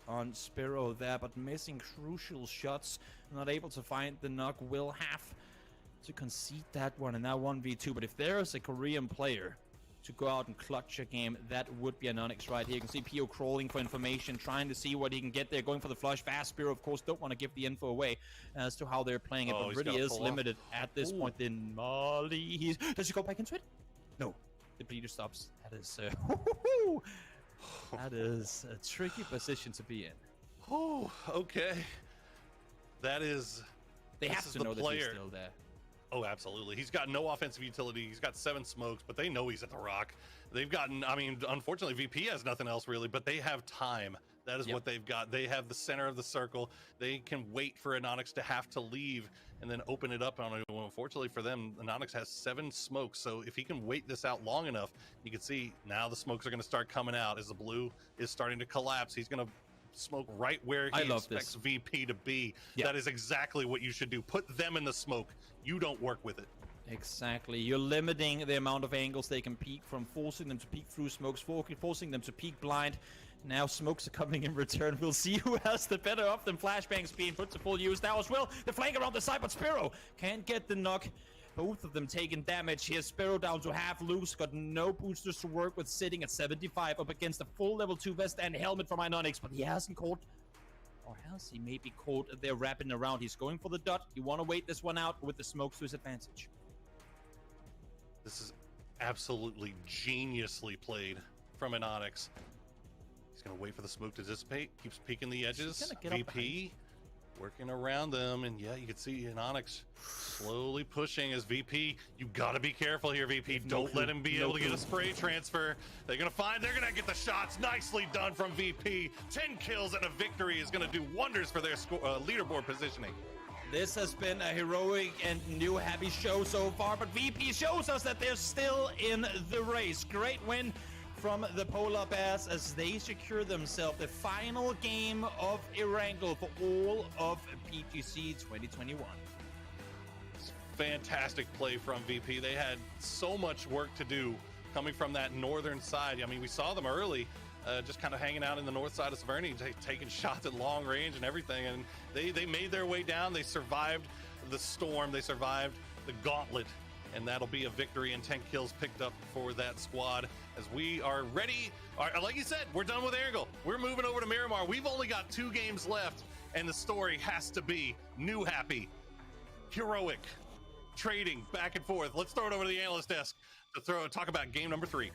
on Spiro there, but missing crucial shots. Not able to find the knock. Will have to concede that one, and now 1v2. But if there is a Korean player to go out and clutch a game, that would be Anonix right here. You can see Pio crawling for information, trying to see what he can get there, going for the flush. Fast Spiro, of course, don't want to give the info away as to how they're playing it, but really is limited at this point in Mali. Does he go back into it? No. The bleeder stops. That is that is a tricky position to be in. Oh, okay. That is... They have to know that he's still there. Oh, absolutely. He's got no offensive utility. He's got 7 smokes, but they know he's at the rock. They've gotten, I mean, unfortunately, VP has nothing else really, but they have time. That is what they've got. They have the center of the circle. They can wait for Anonix to have to leave and then open it up on it. Well, unfortunately for them, Anonix has 7 smokes. So if he can wait this out long enough, you can see now the smokes are going to start coming out as the blue is starting to collapse. He's going to smoke right where he expects VP to be. That is exactly what you should do. Put them in the smoke. You don't work with it. Exactly. You're limiting the amount of angles they can peek from, forcing them to peek through smokes, forcing them to peek blind. Now smokes are coming in return. We'll see who has the better of them. Flashbangs being put to full use now as well. The flank around the side, but Spiro can't get the knock. Both of them taking damage. Here's Spiro down to half loose. Got no boosters to work with, sitting at 75 up against a full level 2 vest and helmet from Anonix, but he hasn't caught, or has he maybe caught? They're wrapping around. He's going for the dot. You want to wait this one out with the smokes to his advantage. This is absolutely geniusly played from Anonix. He's going to wait for the smoke to dissipate. Keeps peeking the edges. VP working around them, and yeah, you can see Anonix slowly pushing as VP. You got to be careful here, VP. Don't let him be able to get a spray transfer. They're going to get the shots. Nicely done from VP. 10 kills and a victory is going to do wonders for their leaderboard positioning. This has been a heroic and new happy show so far, but VP shows us that they're still in the race. Great win from the Polar Bears as they secure themselves the final game of Erangel for all of PGC 2021. Fantastic play from VP. They had so much work to do coming from that northern side. I mean, we saw them early, just kind of hanging out in the north side of Severny, taking shots at long range and everything, and they made their way down. They survived the storm. They survived the gauntlet, and that'll be a victory and 10 kills picked up for that squad as we are ready. Like you said, we're done with Erangel. We're moving over to Miramar. We've only got 2 games left, and the story has to be new happy, heroic, trading back and forth. Let's throw it over to the analyst desk to talk about game number 3.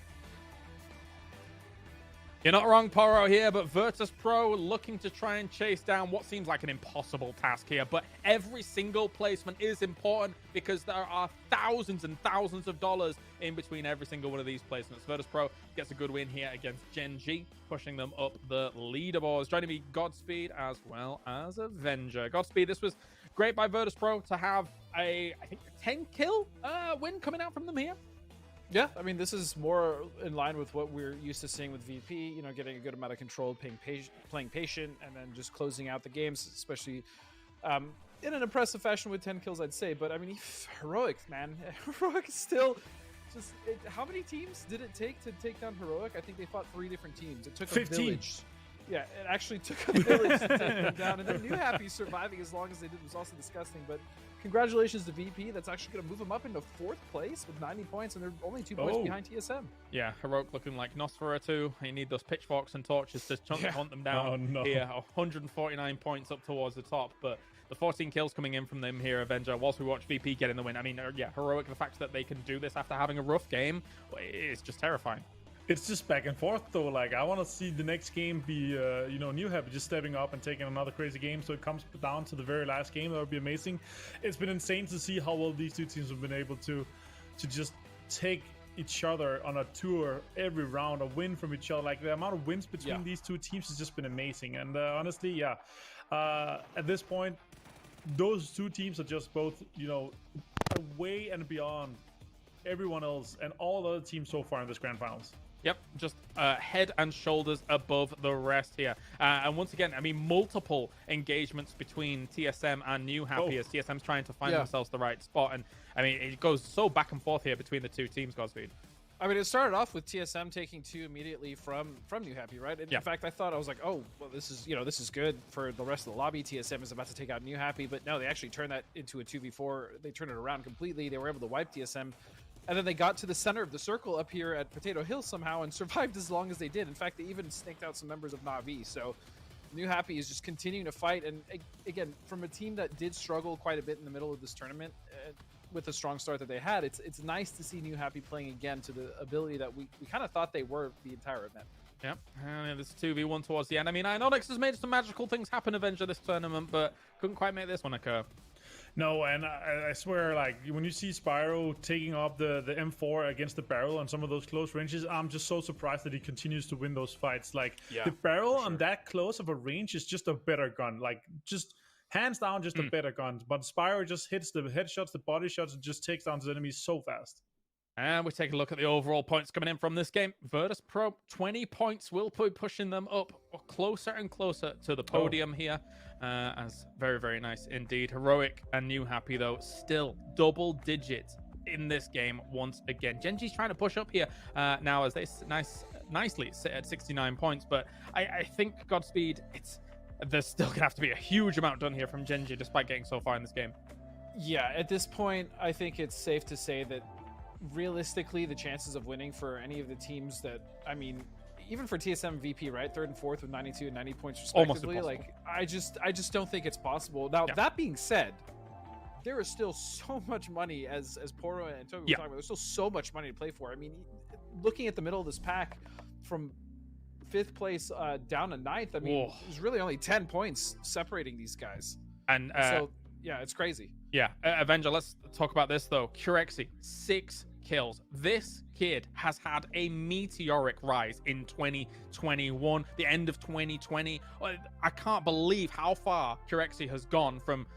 You're not wrong, Poro here, but Virtus Pro looking to try and chase down what seems like an impossible task here. But every single placement is important because there are thousands and thousands of dollars in between every single one of these placements. Virtus Pro gets a good win here against Gen G, pushing them up the leaderboards. Joining me, Godspeed, as well as Avenger. Godspeed, this was great by Virtus Pro to have I think, a 10 kill win coming out from them here. Yeah, I mean, this is more in line with what we're used to seeing with VP, you know, getting a good amount of control, playing patient, and then just closing out the games, especially in an impressive fashion with 10 kills, I'd say. But, I mean, Heroic, man. Heroic is still just... how many teams did it take to take down Heroic? I think they fought 3 different teams. It took 15. a village. Yeah, it actually took a village to take them down. And then New Happy surviving as long as they did was also disgusting. But congratulations to VP. That's actually going to move them up into 4th place with 90 points, and they're only 2 points behind TSM. Yeah, Heroic looking like Nosferatu. You need those pitchforks and torches to hunt them down. Oh, no. Here, 149 points up towards the top, but the 14 kills coming in from them here, Avenger, whilst we watch VP getting the win. I mean, yeah, Heroic, the fact that they can do this after having a rough game, is just terrifying. It's just back and forth though. Like, I want to see the next game be, you know, New Happy just stepping up and taking another crazy game. So it comes down to the very last game. That would be amazing. It's been insane to see how well these 2 teams have been able to just take each other on a tour every round, a win from each other. Like, the amount of wins between these 2 teams has just been amazing. And honestly, yeah, at this point, those 2 teams are just both, you know, way and beyond everyone else and all the other teams so far in this grand finals. Yep, just head and shoulders above the rest here. And once again, I mean, multiple engagements between TSM and New Happy as TSM's trying to find themselves the right spot. And I mean, it goes so back and forth here between the 2 teams, Godspeed. I mean, it started off with TSM taking 2 immediately from New Happy, right? And in fact, I was like, oh, well, this is good for the rest of the lobby. TSM is about to take out New Happy, but no, they actually turned that into a 2v4. They turned it around completely. They were able to wipe TSM. And then they got to the center of the circle up here at Potato Hill somehow and survived as long as they did. In fact, they even snaked out some members of Na'Vi. So New Happy is just continuing to fight. And again, from a team that did struggle quite a bit in the middle of this tournament, with the strong start that they had, it's nice to see New Happy playing again to the ability that we kind of thought they were the entire event. Yep, this 2v1 towards the end. I mean, Ionix has made some magical things happen, Avenger, this tournament, but couldn't quite make this one occur. No, and I swear, like, when you see Spyro taking up the M4 against the barrel on some of those close ranges, I'm just so surprised that he continues to win those fights. Like, the barrel on that close of a range is just a better gun. Like, just hands down, just a better gun. But Spyro just hits the headshots, the body shots, and just takes down his enemies so fast. And we take a look at the overall points coming in from this game. Virtus Pro, 20 points will be pushing them up closer and closer to the podium here. As very, very nice indeed. Heroic and New Happy, though, still double digits in this game once again. Genji's trying to push up here now as they nicely sit at 69 points. But I think, Godspeed, there's still going to have to be a huge amount done here from Genji despite getting so far in this game. Yeah, at this point, I think it's safe to say that realistically, the chances of winning for any of the teams that, I mean, even for TSM VP, right, 3rd and 4th with 92 and 90 points respectively, like, I just don't think it's possible. Now, that being said, there is still so much money, as Poro and Toby were talking about, there's still so much money to play for. I mean, looking at the middle of this pack from 5th place down to 9th, I mean, there's really only 10 points separating these guys. And so, yeah, it's crazy. Yeah, Avenger, let's talk about this, though. Curexy, 6 kills. This kid has had a meteoric rise in 2021, the end of 2020. I can't believe how far Curexy has gone from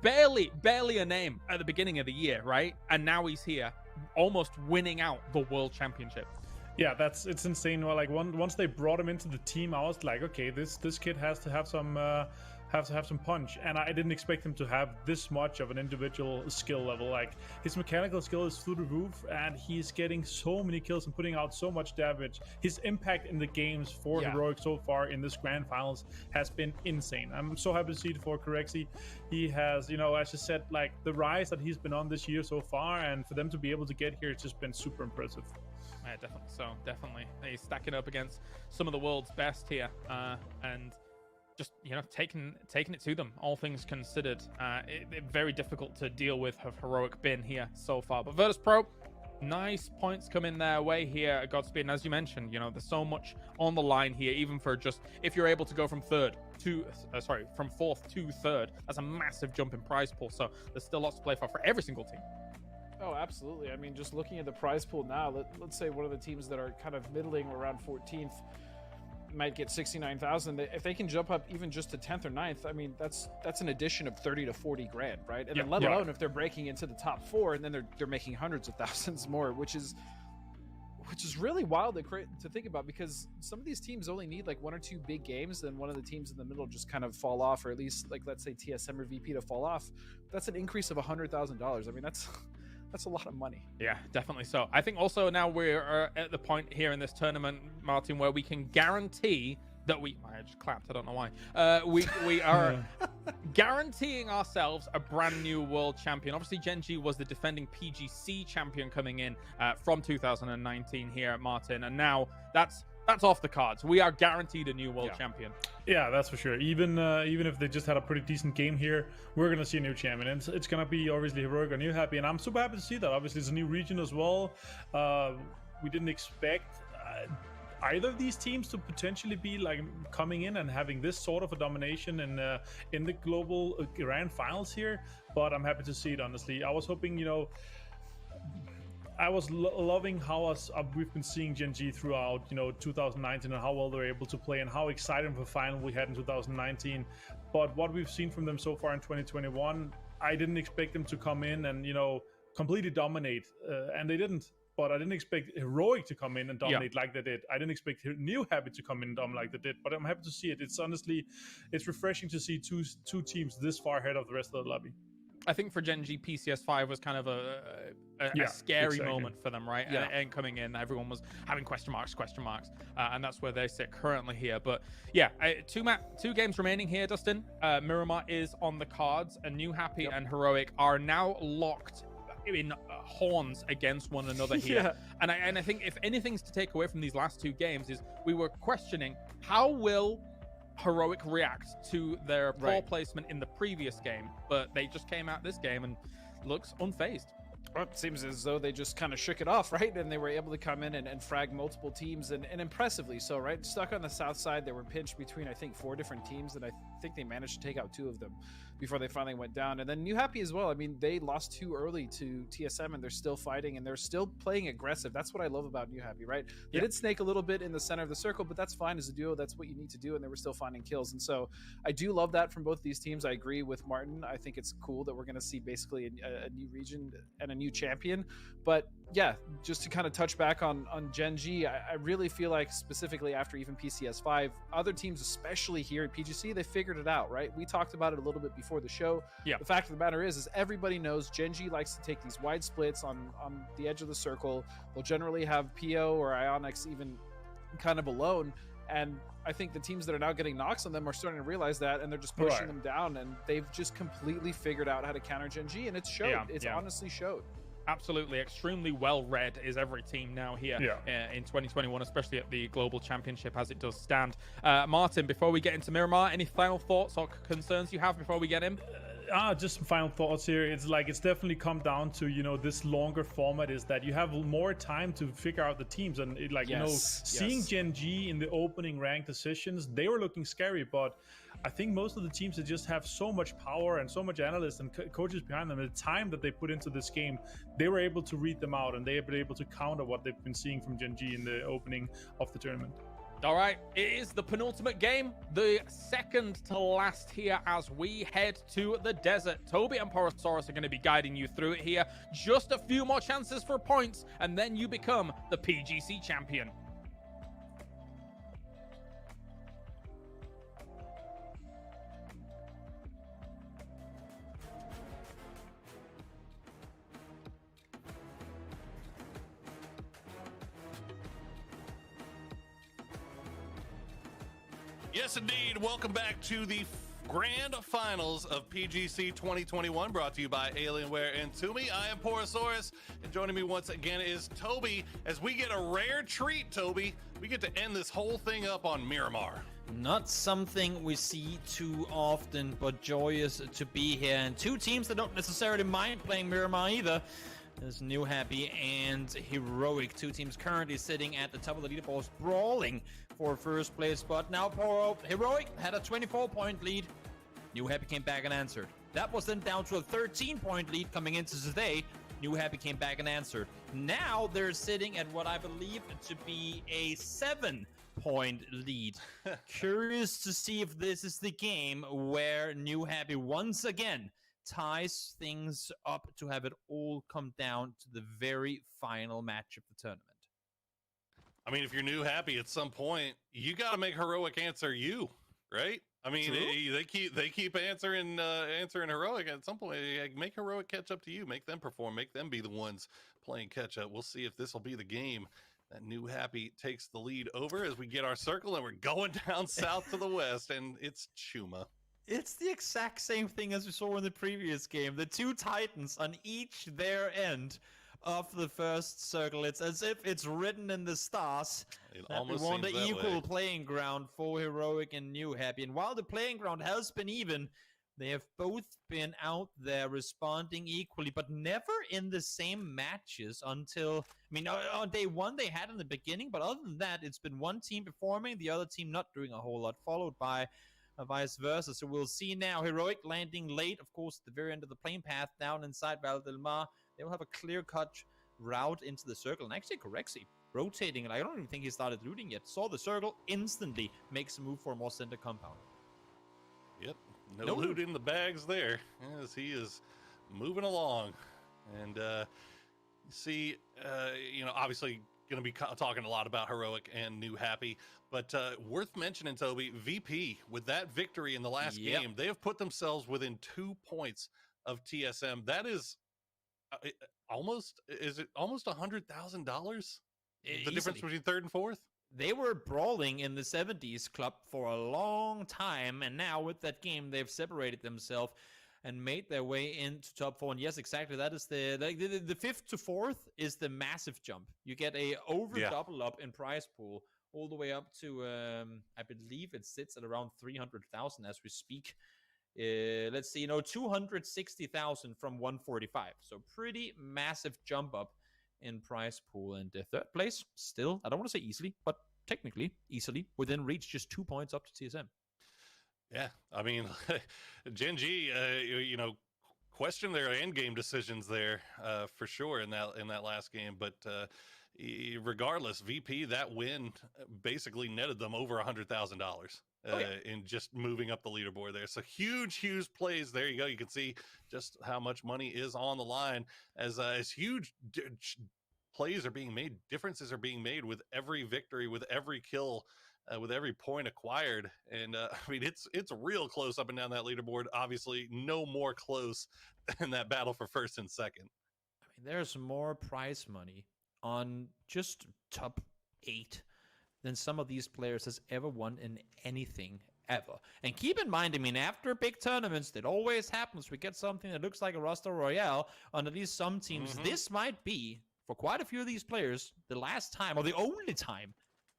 barely a name at the beginning of the year, right? And now he's here, almost winning out the World Championship. Yeah, it's insane. Well, like, once they brought him into the team, I was like, okay, this kid has to have some punch, and I didn't expect him to have this much of an individual skill level. Like, his mechanical skill is through the roof, and he's getting so many kills and putting out so much damage. His impact in the games for Heroic so far in this grand finals has been insane. I'm so happy to see it for Curexy. He has, you know, as you said, like, the rise that he's been on this year so far, and for them to be able to get here, it's just been super impressive. Yeah, definitely. So definitely, he's stacking up against some of the world's best here, and just, you know, taking it to them, all things considered. Very difficult to deal with, have Heroic been here so far. But Virtus Pro, nice points coming their way here at Godspeed. And as you mentioned, you know, there's so much on the line here, even for just, if you're able to go from from 4th to 3rd, that's a massive jump in prize pool. So there's still lots to play for every single team. Oh, absolutely. I mean, just looking at the prize pool now, let's say one of the teams that are kind of middling around 14th, might get 69,000. If they can jump up even just to 10th or 9th, I mean, that's an addition of 30 to 40 grand, right? And then let alone if they're breaking into the top 4 and then they're making hundreds of thousands more, which is really wild to think about, because some of these teams only need like 1 or 2 big games, then one of the teams in the middle just kind of fall off, or at least like, let's say TSM or VP to fall off. That's an increase of $100,000. I mean, that's a lot of money. Yeah, definitely so. I think also now we're at the point here in this tournament, Martin, where we can guarantee that I just clapped, I don't know why. We are guaranteeing ourselves a brand new world champion. Obviously, Gen G was the defending PGC champion coming in from 2019 here, Martin, and now that's off the cards. We are guaranteed a new world champion. Yeah, that's for sure. Even if they just had a pretty decent game here, we're gonna see a new champion, and it's gonna be obviously Heroic or New Happy, and I'm super happy to see that. Obviously, it's a new region as well. We didn't expect either of these teams to potentially be like coming in and having this sort of a domination in the global grand finals here, but I'm happy to see it. Honestly, I was hoping, I was loving how we've been seeing Gen G throughout 2019, and how well they're able to play, and how exciting of a final we had in 2019. But what we've seen from them so far in 2021, I didn't expect them to come in and completely dominate, and they didn't. But I didn't expect Heroic to come in and dominate like they did. I didn't expect New Happy to come in and dominate like they did. But I'm happy to see it. It's honestly, it's refreshing to see two teams this far ahead of the rest of the lobby. I think for Gen G, PCS5 was kind of a scary moment for them, right? Yeah. And coming in, everyone was having question marks, and that's where they sit currently here. But yeah, 2 games remaining here, Dustin. Miramar is on the cards, and New Happy and Heroic are now locked in horns against one another here. And I think if anything's to take away from these last 2 games is we were questioning how will Heroic react to their poor placement in the previous game, but they just came out this game and looks unfazed. Well, it seems as though they just kind of shook it off, right? And they were able to come in and frag multiple teams, and impressively so, right? Stuck on the south side, they were pinched between, I think, 4 different teams, and I think they managed to take out 2 of them before they finally went down. And then New Happy as well. I mean, they lost too early to TSM, and they're still fighting, and they're still playing aggressive. That's what I love about New Happy, right? They did snake a little bit in the center of the circle, but that's fine as a duo. That's what you need to do, and they were still finding kills. And so I do love that from both these teams. I agree with Martin. I think it's cool that we're going to see basically a new region and a new champion. But yeah, just to kind of touch back on Gen G, I really feel like specifically after even PCS5, other teams, especially here at PGC, they figured it out, right? We talked about it a little bit before the show. The fact of the matter is everybody knows Gen G likes to take these wide splits on the edge of the circle. They'll generally have PO or Ionix even kind of alone. And I think the teams that are now getting knocks on them are starting to realize that, and they're just pushing them down, and they've just completely figured out how to counter Gen G, and it's showed. It's honestly showed. Absolutely, extremely well read is every team now here in 2021, especially at the Global Championship as it does stand. Martin, before we get into Miramar, any final thoughts or concerns you have before we get in? Just some final thoughts here. It's definitely come down to this longer format is that you have more time to figure out the teams, and seeing Gen G in the opening ranked decisions, they were looking scary, but I think most of the teams that just have so much power and so much analysts and coaches behind them, the time that they put into this game, they were able to read them out, and they were able to counter what they've been seeing from Gen G in the opening of the tournament. All right, it is the penultimate game, the second to last here as we head to the desert. Toby and Porosaurus are going to be guiding you through it here. Just a few more chances for points, and then you become the PGC champion. Yes, indeed. Welcome back to the grand finals of PGC 2021, brought to you by Alienware and Toomey. I am Porosaurus, and joining me once again is Toby, as we get a rare treat, Toby. We get to end this whole thing up on Miramar. Not something we see too often, but joyous to be here. And 2 teams that don't necessarily mind playing Miramar either. There's New Happy and Heroic, 2 teams currently sitting at the top of the leaderboard, brawling for first place spot. Now Heroic had a 24-point lead. New Happy came back and answered. That was then down to a 13-point lead coming into today. New Happy came back and answered. Now they're sitting at what I believe to be a 7 6-point lead. Curious to see if this is the game where New Happy once again ties things up to have it all come down to the very final match of the tournament. I mean, if you're New Happy at some point, you got to make Heroic answer you, right? I mean, they keep answering Heroic. At some point, make Heroic catch up to you, make them perform, make them be the ones playing catch up. We'll see if this will be the game that New Happy takes the lead over as we get our circle and we're going down south to the west, and it's Chuma. It's the exact same thing as we saw in the previous game. The two Titans on each their end of the first circle. It's as if it's written in the stars that we want an equal playing ground for Heroic and New Happy. And while the playing ground has been even, they have both been out there responding equally, but never in the same matches until, I mean, on day one they had in the beginning, but other than that, it's been one team performing, the other team not doing a whole lot, followed by vice versa. So we'll see now. Heroic landing late, of course, at the very end of the plane path down inside Val del Mar. They will have a clear-cut route into the circle. And actually, Corexi rotating, and I don't even think he started looting yet. Saw the circle, instantly makes a move for a more center compound. Yep, no loot in the bags there as he is moving along. And see, obviously going to be talking a lot about Heroic and New Happy, but worth mentioning, Toby, VP, with that victory in the last game, they have put themselves within 2 points of TSM. That is almost $100,000? The difference between third and fourth? They were brawling in the 70s club for a long time, and now with that game, they've separated themselves and made their way into top 4. And yes, exactly, that is the 5th to 4th is the massive jump. You get a double up in prize pool all the way up to I believe it sits at around 300,000 as we speak. Let's see, 260,000 from 145. So pretty massive jump up in prize pool. And third place, still, I don't want to say easily, but technically easily within reach, just 2 points up to TSM. Yeah, I mean, Gen G, question their end game decisions there for sure in that last game. But regardless, VP, that win basically netted them over $100,000 in just moving up the leaderboard there. So huge plays. There you go. You can see just how much money is on the line as huge plays are being made. Differences are being made with every victory, with every kill. With every point acquired. And I mean, it's real close up and down that leaderboard. Obviously, no more close than that battle for first and second. I mean, there's more prize money on just top 8 than some of these players has ever won in anything ever. And keep in mind, I mean, after big tournaments, it always happens. We get something that looks like a roster royale on at least some teams. This might be, for quite a few of these players, the last time or the only time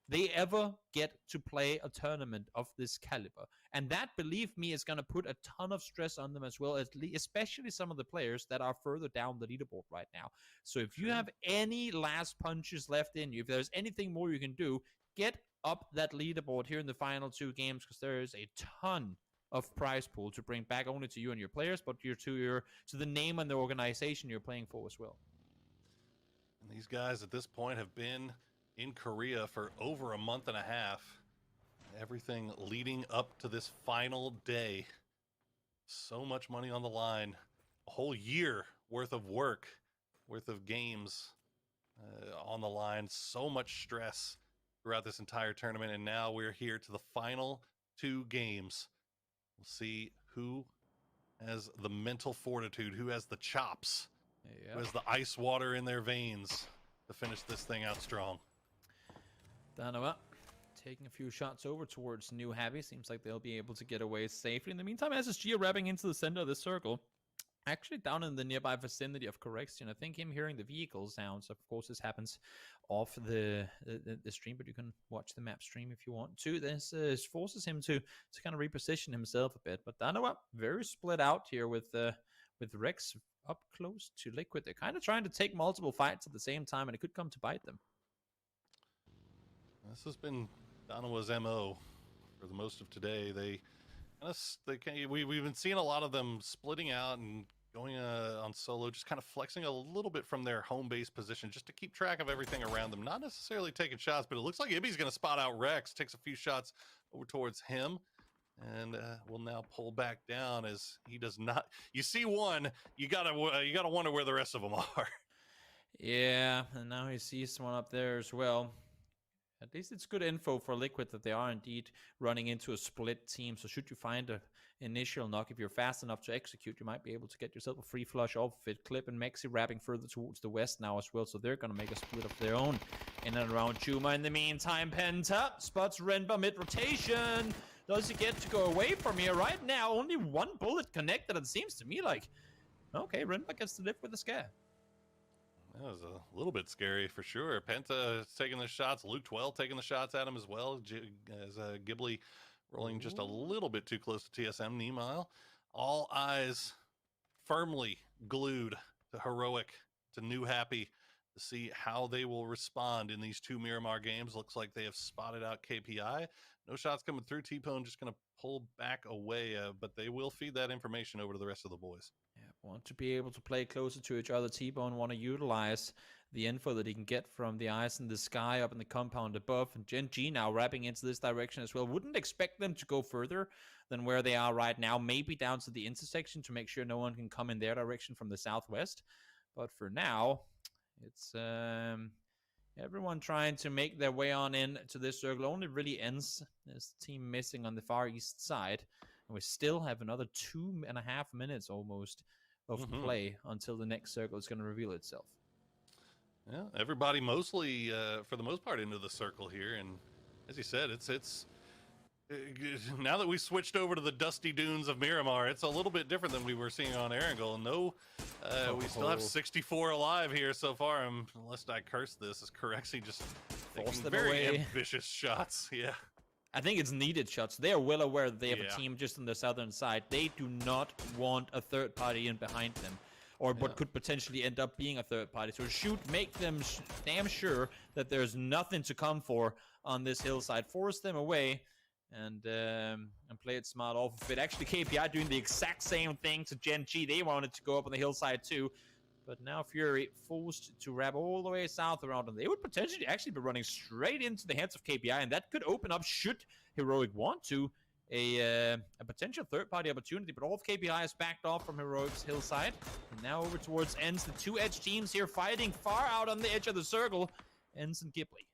they ever get to play a tournament of this caliber. And that, believe me, is going to put a ton of stress on them as well, especially some of the players that are further down the leaderboard right now. So if you have any last punches left in you, if there's anything more you can do, get up that leaderboard here in the final 2 games, because there is a ton of prize pool to bring back only to you and your players, but to the name and the organization you're playing for as well. And these guys at this point have been in Korea for over a month and a half. Everything leading up to this final day. So much money on the line. A whole year worth of work, worth of games on the line. So much stress throughout this entire tournament. And now we're here to the final 2 games. We'll see who has the mental fortitude, who has the chops, who has the ice water in their veins to finish this thing out strong. Danova taking a few shots over towards New Happy. Seems like they'll be able to get away safely. In the meantime, SSG are wrapping into the center of the circle. Actually down in the nearby vicinity of Correction. I think him hearing the vehicle sounds. Of course, this happens off the stream, but you can watch the map stream if you want to. This forces him to kind of reposition himself a bit. But Danova very split out here with Rex up close to Liquid. They're kind of trying to take multiple fights at the same time, and it could come to bite them. This has been Danova's MO for the most of today. We've been seeing a lot of them splitting out and going on solo, just kind of flexing a little bit from their home base position just to keep track of everything around them. Not necessarily taking shots, but it looks like Ibby's going to spot out Rex, takes a few shots over towards him, and will now pull back down as he does not. You see one, you gotta wonder where the rest of them are. Yeah, and now he sees one up there as well. At least it's good info for Liquid that they are indeed running into a split team. So should you find an initial knock, if you're fast enough to execute, you might be able to get yourself a free flush off of it. Clip and Mexi wrapping further towards the west now as well. So they're going to make a split of their own in and around Chuma. In the meantime, Penta spots Renba mid-rotation. Does he get to go away from here? Right now, only one bullet connected. It seems to me like, okay, Renba gets to live with the scare. That was a little bit scary for sure. Penta is taking the shots. Luke 12 taking the shots at him as well. As Ghibli rolling just a little bit too close to TSM. Meanwhile, all eyes firmly glued to Heroic, to New Happy, to see how they will respond in these two Miramar games. Looks like they have spotted out KPI. No shots coming through. T-Pone just going to pull back away, but they will feed that information over to the rest of the boys. Yeah, want to be able to play closer to each other. T-Bone want to utilize the info that he can get from the eyes in the sky up in the compound above. And Gen G now wrapping into this direction as well. Wouldn't expect them to go further than where they are right now. Maybe down to the intersection to make sure no one can come in their direction from the southwest. But for now, it's everyone trying to make their way on in to this circle. Only really ends this team missing on the far east side. And we still have another 2.5 minutes almost of play until the next circle is going to reveal itself. Yeah, everybody mostly, for the most part, into the circle here. And as you said, it's now that we switched over to the dusty dunes of Miramar, it's a little bit different than we were seeing on Erangel. No, we still have 64 alive here so far. Unless I curse this, is Corexy just taking very ambitious shots. Yeah. I think it's needed shots. They are well aware that they have a team just on the southern side. They do not want a third party in behind them, or what could potentially end up being a third party. So make them damn sure that there's nothing to come for on this hillside. Force them away and play it smart off of it. Actually, KPI doing the exact same thing to Gen G. They wanted to go up on the hillside too. But now Fury forced to wrap all the way south around them. They would potentially actually be running straight into the hands of KPI, and that could open up, should Heroic want to, a potential third-party opportunity. But all of KPI is backed off from Heroic's hillside. And now over towards Ends, the two edge teams here fighting far out on the edge of the circle. Ends and Ghibli.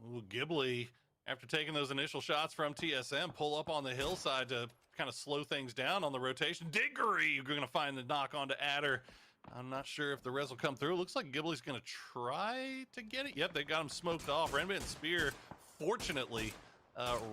Ooh, Ghibli, after taking those initial shots from TSM, pull up on the hillside to kind of slow things down on the rotation. Diggory, you're going to find the knock onto Adder. I'm not sure if the res will come through. Looks like Ghibli's going to try to get it. Yep, they got him smoked off. Renba and Spear, fortunately,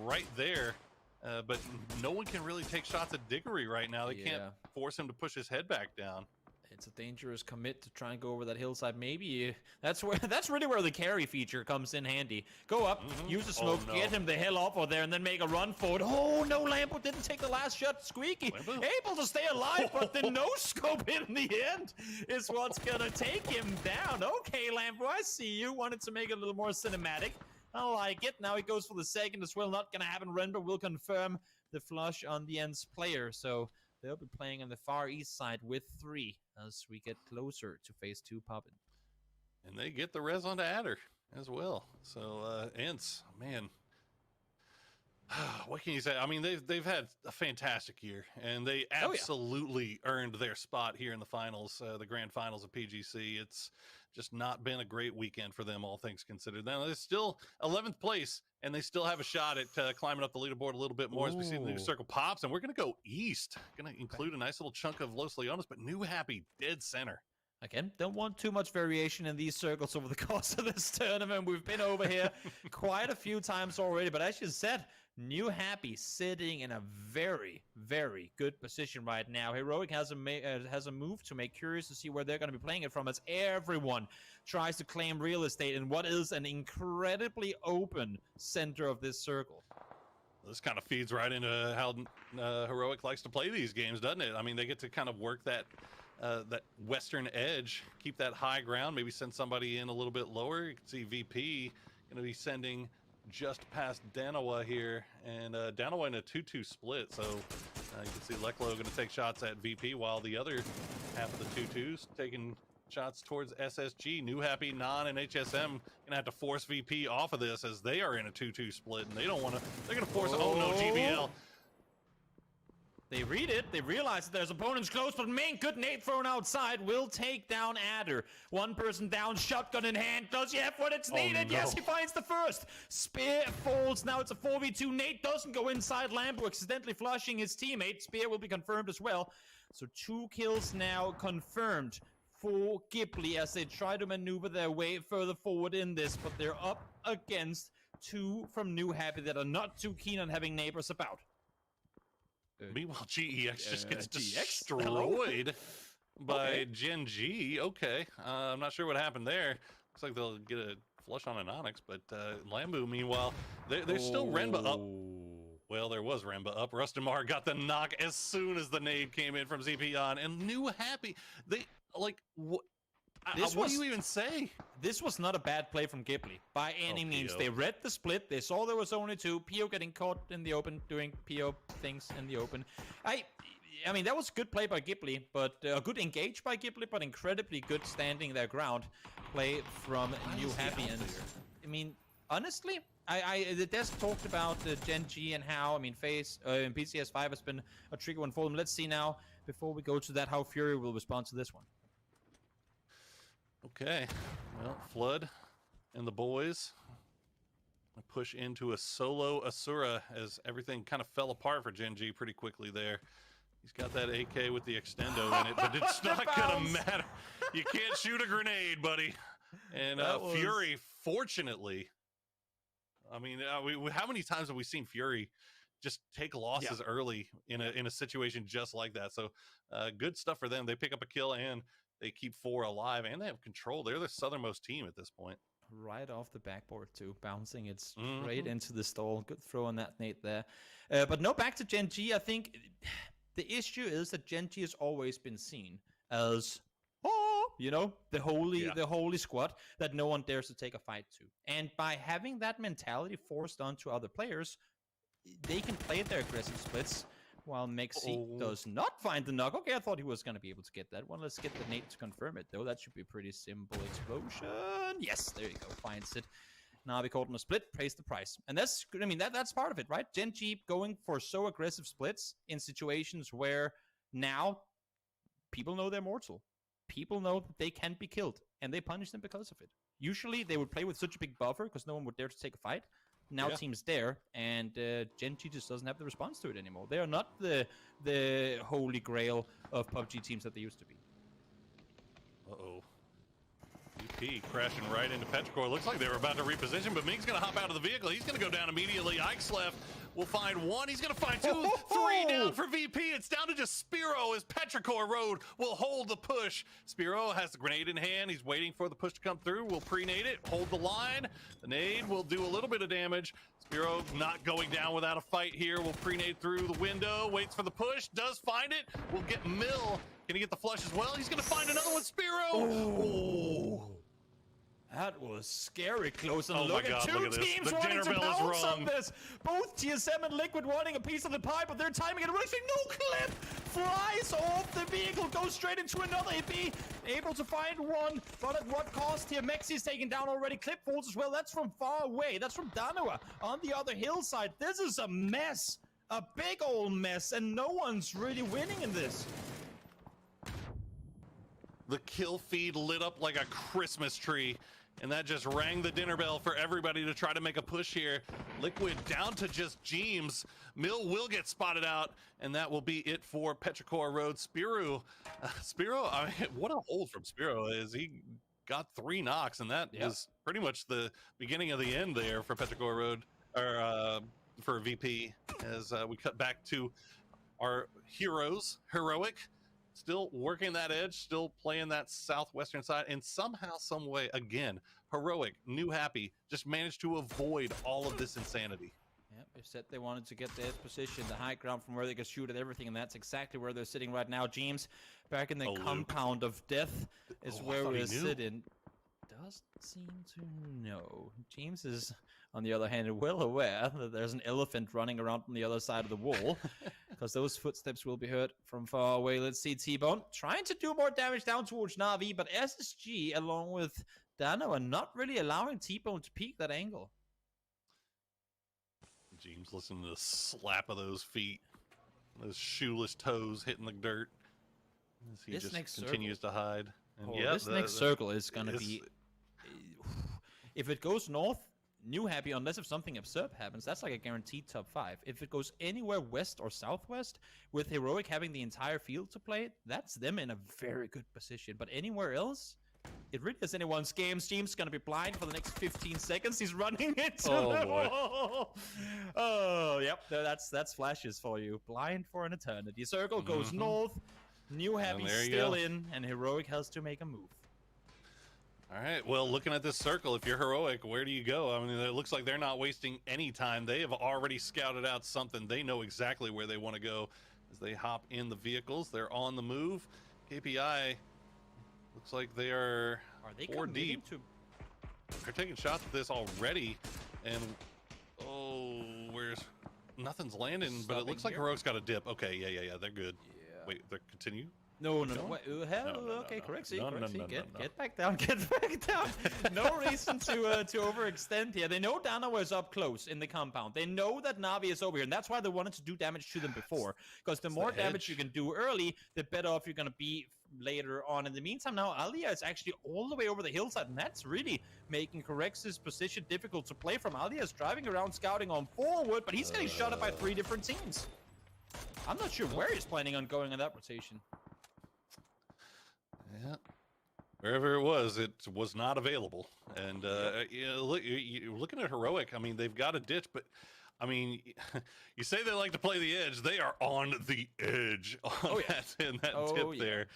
right there. But no one can really take shots at Diggory right now. They can't force him to push his head back down. It's a dangerous commit to try and go over that hillside. Maybe that's really where the carry feature comes in handy. Go up, use the smoke, get him the hell off of there, and then make a run for it. Oh no, Lampo didn't take the last shot. Squeaky able to stay alive, but the no scope in the end is what's gonna take him down. Okay, Lampo, I see you. Wanted to make it a little more cinematic. I like it. Now he goes for the second as well. Not gonna happen. Renba will confirm the flush on the Ends player. So they'll be playing on the far east side with 3 as we get closer to phase 2 popping. And they get the res onto Adder as well. So Ents, man, what can you say? I mean, they've had a fantastic year, and they absolutely earned their spot here in the finals, the grand finals of PGC. It's just not been a great weekend for them, all things considered. Now, they're still 11th place, and they still have a shot at climbing up the leaderboard a little bit more as we see the new circle pops. And we're going to go east. Going to include a nice little chunk of Los Leones, but New Happy dead center. Again, don't want too much variation in these circles over the course of this tournament. We've been over here quite a few times already, but as you said, New Happy sitting in a very, very good position right now. Heroic has a move to make curious to see where they're going to be playing it from, as everyone tries to claim real estate in what is an incredibly open center of this circle. This kind of feeds right into how Heroic likes to play these games, doesn't it? I mean, they get to kind of work that western edge, keep that high ground, maybe send somebody in a little bit lower. You can see VP going to be sending just past Danawa here, and Danawa in a 2-2 split. So you can see Leklo going to take shots at VP, while the other half of the 2-2s taking shots towards SSG. New Happy, Non, and HSM gonna have to force VP off of this, as they are in a 2-2 split, and they don't want to. They're gonna force. Oh no, GBL. They read it. They realize that there's opponents close, but main good nade thrown outside will take down Adder. One person down, shotgun in hand. Does he have what it's needed? No. Yes, he finds the first. Spear falls. Now it's a 4v2. Nate doesn't go inside. Lambo accidentally flushing his teammate. Spear will be confirmed as well. So 2 kills now confirmed for Ghibli as they try to maneuver their way further forward in this, but they're up against 2 from New Happy that are not too keen on having neighbors about. Meanwhile, GEX just gets GX? destroyed by Gen G. Okay, I'm not sure what happened there. Looks like they'll get a flush on an Onyx, but Lambu, meanwhile, there's still Renba up. Well, there was Renba up. Rustamar got the knock as soon as the nade came in from Zepion, and New Happy, they, like, what? What do you even say? This was not a bad play from Ghibli by any means. They read the split. They saw there was only 2. Pio getting caught in the open, doing Pio things in the open. I mean, that was a good play by Ghibli, but a good engage by Ghibli, but incredibly good standing their ground play from New Happy. And I mean, honestly, the desk talked about Gen G and how, I mean, FaZe in PCS5 has been a tricky one for them. Let's see now, before we go to that, how Fury will respond to this one. Okay, well, Flood and the boys push into a solo Asura as everything kind of fell apart for Gen G pretty quickly there. He's got that AK with the extendo in it, but it's not gonna matter. You can't shoot a grenade, buddy. And Fury, fortunately, I mean, how many times have we seen Fury just take losses early in a situation just like that? So good stuff for them. They pick up a kill and they keep 4 alive, and they have control. They're the southernmost team at this point. Right off the backboard, too. Bouncing it straight into the stall. Good throw on that nade there. But no, back to Gen G. I think the issue is that Gen G has always been seen as, you know, the holy squad that no one dares to take a fight to. And by having that mentality forced onto other players, they can play their aggressive splits, while Mexi does not find the knock. Okay, I thought he was going to be able to get that one. Let's get the nade to confirm it, though. That should be a pretty simple explosion. Yes, there you go. Finds it. Now we called him a split. Pays the price. And that's, I mean, that's part of it, right? Gen G going for so aggressive splits in situations where now people know they're mortal. People know that they can be killed, and they punish them because of it. Usually, they would play with such a big buffer because no one would dare to take a fight. Now team's there, and Gen G just doesn't have the response to it anymore. They are not the holy grail of PUBG teams that they used to be. Uh-oh. VP crashing right into Petrichor. Looks like they were about to reposition, but Ming's going to hop out of the vehicle. He's going to go down immediately. Ike's left. Will find 1. He's going to find 2. 3 down for VP. It's down to just Spiro as Petrichor Road will hold the push. Spiro has the grenade in hand. He's waiting for the push to come through. Will pre-nade it. Hold the line. The nade will do a little bit of damage. Spiro not going down without a fight here. Will pre-nade through the window. Waits for the push. Does find it. Will get Mill. Can he get the flush as well? He's going to find another one. Spiro. Oh. That was scary close. And look at two teams wanting to bounce on this. Both TSM and Liquid wanting a piece of the pie, but they're timing it. Actually, no clip. Flies off the vehicle, goes straight into another AP. Able to find one, but at what cost here? Mexi's taken down already. Clip falls as well. That's from far away. That's from Danawa on the other hillside. This is a mess. A big old mess, and no one's really winning in this. The kill feed lit up like a Christmas tree, and that just rang the dinner bell for everybody to try to make a push here. Liquid down to just Jeems. Mill will get spotted out, and that will be it for Petrichor Road. Spiro, I mean, what a hold from Spiro is. He got 3 knocks, and that is pretty much the beginning of the end there for Petrichor Road, or for VP, as we cut back to our heroes, Heroic. Still working that edge, still playing that southwestern side, and somehow, some way, again, Heroic, New Happy, just managed to avoid all of this insanity. Yep, they said they wanted to get the edge position, the high ground from where they could shoot at everything, and that's exactly where they're sitting right now. James, back in the compound of death is where we're sitting. Does seem to know. James is on the other hand, well aware that there's an elephant running around on the other side of the wall, because those footsteps will be heard from far away. Let's see T-Bone trying to do more damage down towards Na'Vi, but SSG, along with Dano, are not really allowing T-Bone to peek that angle. James, listen to the slap of those feet, those shoeless toes hitting the dirt as he just continues to hide. And this next circle is going to be... If it goes north, New Happy, unless if something absurd happens, that's like a guaranteed top 5. If it goes anywhere west or southwest, with Heroic having the entire field to play, that's them in a very good position. But anywhere else, it really is anyone's game. Steam's going to be blind for the next 15 seconds. He's running into the wall. Oh, yep. That's flashes for you. Blind for an eternity. Circle goes north. New Happy still in, and Heroic has to make a move. All right, well, looking at this circle, if you're Heroic, where do you go? I mean, it looks like they're not wasting any time. They have already scouted out something. They know exactly where they want to go as they hop in the vehicles. They're on the move. KPI looks like they are 4 deep. They're taking shots at this already, and nothing's landing, but it looks like Heroic's got a dip. Okay, yeah, they're good. Yeah. Wait, they're continue? No. Wait, okay, correct. Get back down. Get back down. No reason to overextend here. They know Dana was up close in the compound. They know that Na'Vi is over here, and that's why they wanted to do damage to them before. Because the more damage you can do early, the better off you're going to be later on. In the meantime, now Alia is actually all the way over the hillside, and that's really making Correx's position difficult to play from. Alia is driving around scouting on forward, but he's getting shot at by 3 different teams. I'm not sure where he's planning on going in that rotation. Yeah, wherever it was not available. And you're looking at Heroic. I mean, they've got a ditch, but I mean, you say they like to play the edge. They are on the edge on that tip there.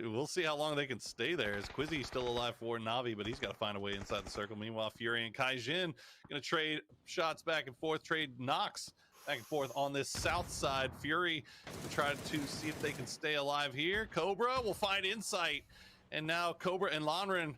We'll see how long they can stay there. As Quizzy still alive for Na'Vi, but he's got to find a way inside the circle. Meanwhile, Fury and Kaijin going to trade shots back and forth, trade knocks back and forth on this south side. Fury will try to see if they can stay alive here. Cobra will find insight, and now Cobra and Lanren,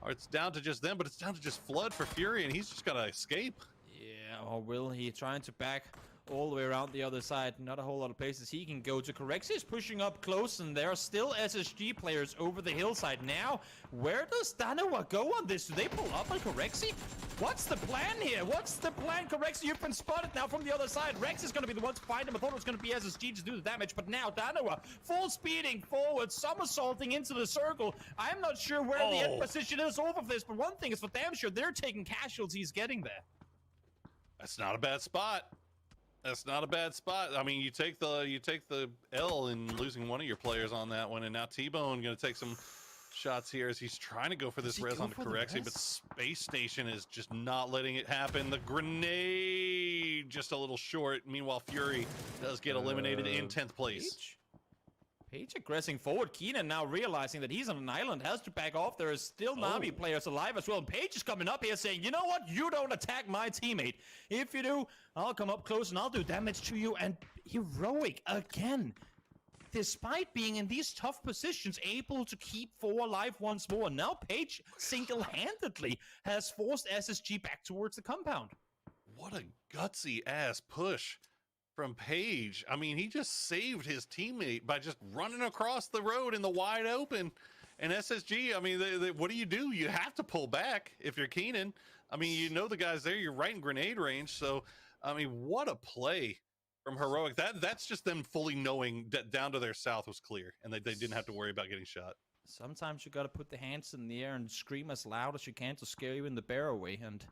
it's down to just them, but it's down to just Flood for Fury, and he's just got to escape. Yeah, or will he? Trying to back all the way around the other side. Not a whole lot of places he can go to. Corexi is pushing up close, and there are still SSG players over the hillside. Now, where does Danawa go on this? Do they pull up on Corexi? What's the plan here? What's the plan? Corexi, you've been spotted now from the other side. Rex is going to be the one to find him. I thought it was going to be SSG to do the damage, but now Danawa full speeding forward, somersaulting into the circle. I'm not sure where the end position is over this, but one thing is for damn sure, they're taking casualties getting there. That's not a bad spot. That's not a bad spot. I mean, you take the L in losing one of your players on that one, and now T-Bone going to take some shots here as he's trying to go for this res on Corexi, but Space Station is just not letting it happen. The grenade just a little short. Meanwhile, Fury does get eliminated in 10th place. Page aggressing forward. Keenan now realizing that he's on an island, has to back off. There is still Na'Vi players alive as well. And Page is coming up here saying, you know what? You don't attack my teammate. If you do, I'll come up close and I'll do damage to you. And Heroic, again, despite being in these tough positions, able to keep 4 alive once more. And now Page single-handedly has forced SSG back towards the compound. What a gutsy ass push from Page. I mean, he just saved his teammate by just running across the road in the wide open. And SSG, I mean, what do? You have to pull back if you're Keenan. I mean, you know the guy's there. You're right in grenade range. So, I mean, what a play from Heroic. That's just them fully knowing that down to their south was clear, and they didn't have to worry about getting shot. Sometimes you got to put the hands in the air and scream as loud as you can to scare you in the bear away, and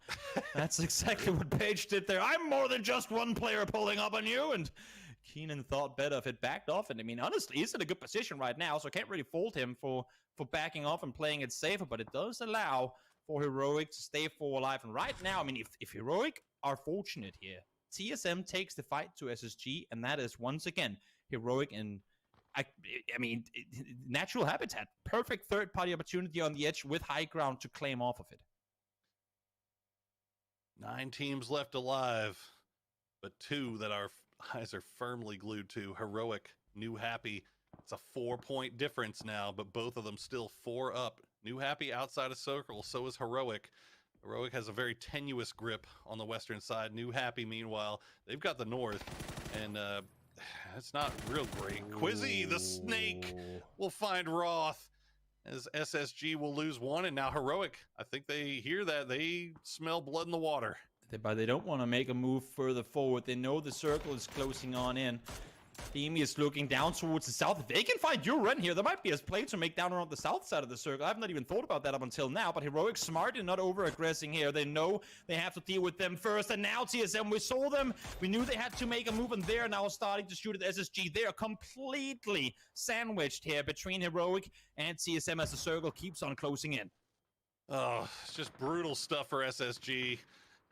that's exactly what Page did there. I'm more than just one player pulling up on you, and Keenan thought better if it backed off. And I mean, honestly, he's in a good position right now, so I can't really fault him for backing off and playing it safer, but it does allow for Heroic to stay 4 alive. And right now, I mean, if Heroic are fortunate here, TSM takes the fight to SSG, and that is once again Heroic in I mean, natural habitat. Perfect third-party opportunity on the edge with high ground to claim off of it. 9 teams left alive, but 2 that our eyes are firmly glued to. Heroic, New Happy. It's a 4-point difference now, but both of them still 4 up. New Happy outside of circle, so is Heroic. Heroic has a very tenuous grip on the western side. New Happy, meanwhile, they've got the north, and it's not real great. Quizzy, the snake, will find Roth, as SSG will lose one, and now Heroic, I think they hear that. They smell blood in the water. But they don't want to make a move further forward. They know the circle is closing on in. Beamy is looking down towards the south. If they can find Uren here, there might be a play to make down around the south side of the circle. I've not even thought about that up until now, but Heroic smart and not over-aggressing here. They know they have to deal with them first, and now TSM, we saw them. We knew they had to make a move, and they're now starting to shoot at SSG. They are completely sandwiched here between Heroic and TSM as the circle keeps on closing in. Oh, it's just brutal stuff for SSG,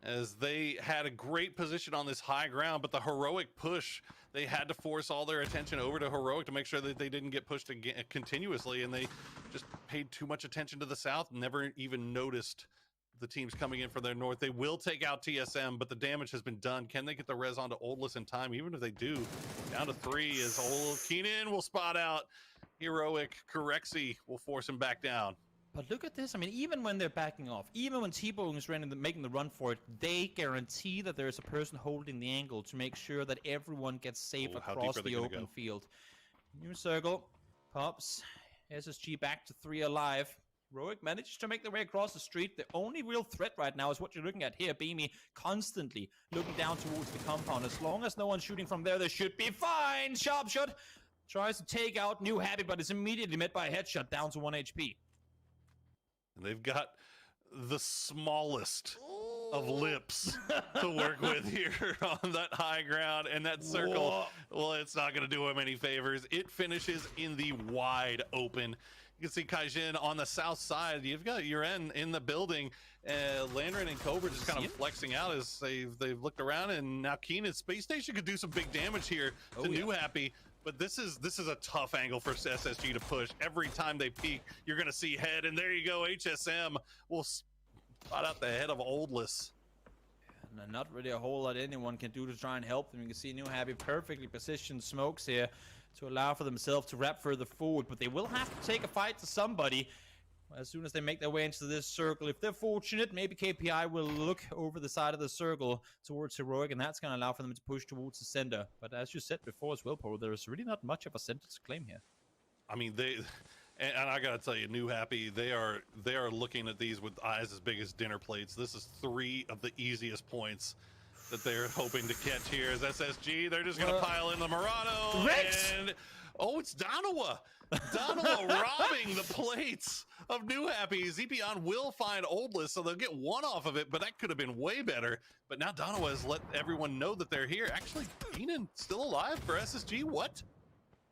as they had a great position on this high ground, but the Heroic push, they had to force all their attention over to Heroic to make sure that they didn't get pushed again continuously, and they just paid too much attention to the south, never even noticed the teams coming in from their north. They will take out TSM, but the damage has been done. Can they get the res onto Oldless in time? Even if they do, down to 3 is Old Keenan will spot out Heroic. Corexy will force him back down. But look at this. I mean, even when they're backing off, even when T-Bone is making the run for it, they guarantee that there is a person holding the angle to make sure that everyone gets safe across the open field. New circle. Pops. SSG back to 3 alive. Heroic manages to make their way across the street. The only real threat right now is what you're looking at here. Beamy constantly looking down towards the compound. As long as no one's shooting from there, they should be fine. Sharp shot. Tries to take out New Happy, but is immediately met by a headshot down to 1 HP. And they've got the smallest of lips to work with here on that high ground, and that circle, well, it's not going to do him any favors. It finishes in the wide open. You can see Kaijin on the south side. You've got Uren in the building. Landrin and Cobra just kind of flexing out as they've looked around, and now Keenan's Space Station could do some big damage here to New Happy. But this is a tough angle for SSG to push. Every time they peek, you're going to see head, and there you go. HSM will spot out the head of Oldless. And not really a whole lot anyone can do to try and help them. You can see New Happy perfectly positioned smokes here to allow for themselves to wrap further forward, but they will have to take a fight to somebody as soon as they make their way into this circle. If they're fortunate, maybe KPI will look over the side of the circle towards Heroic, and that's going to allow for them to push towards the center. But as you said before as well, Paul, there's really not much of a center to claim here. I mean, and I gotta tell you, New Happy, they are looking at these with eyes as big as dinner plates. This is 3 of the easiest points that they're hoping to catch here. As SSG, they're just gonna pile in the Murano, and it's Donawa. Donawa robbing the plates of New Happy. Zepion will find Oldless, so they'll get 1 off of it, but that could have been way better. But now Donawa has let everyone know that they're here. Actually, Keenan still alive for SSG. What?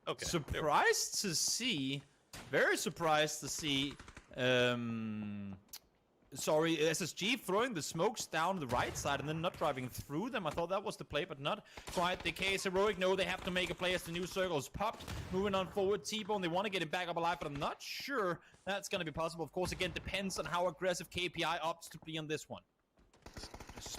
Okay. Surprised to see, very surprised to see, SSG throwing the smokes down the right side and then not driving through them. I thought that was the play, but not quite the case. Heroic know they have to make a play as the new circle is popped. Moving on forward, T-Bone, they want to get him back up alive, but I'm not sure that's going to be possible. Of course, again, depends on how aggressive KPI opts to be on this one. It's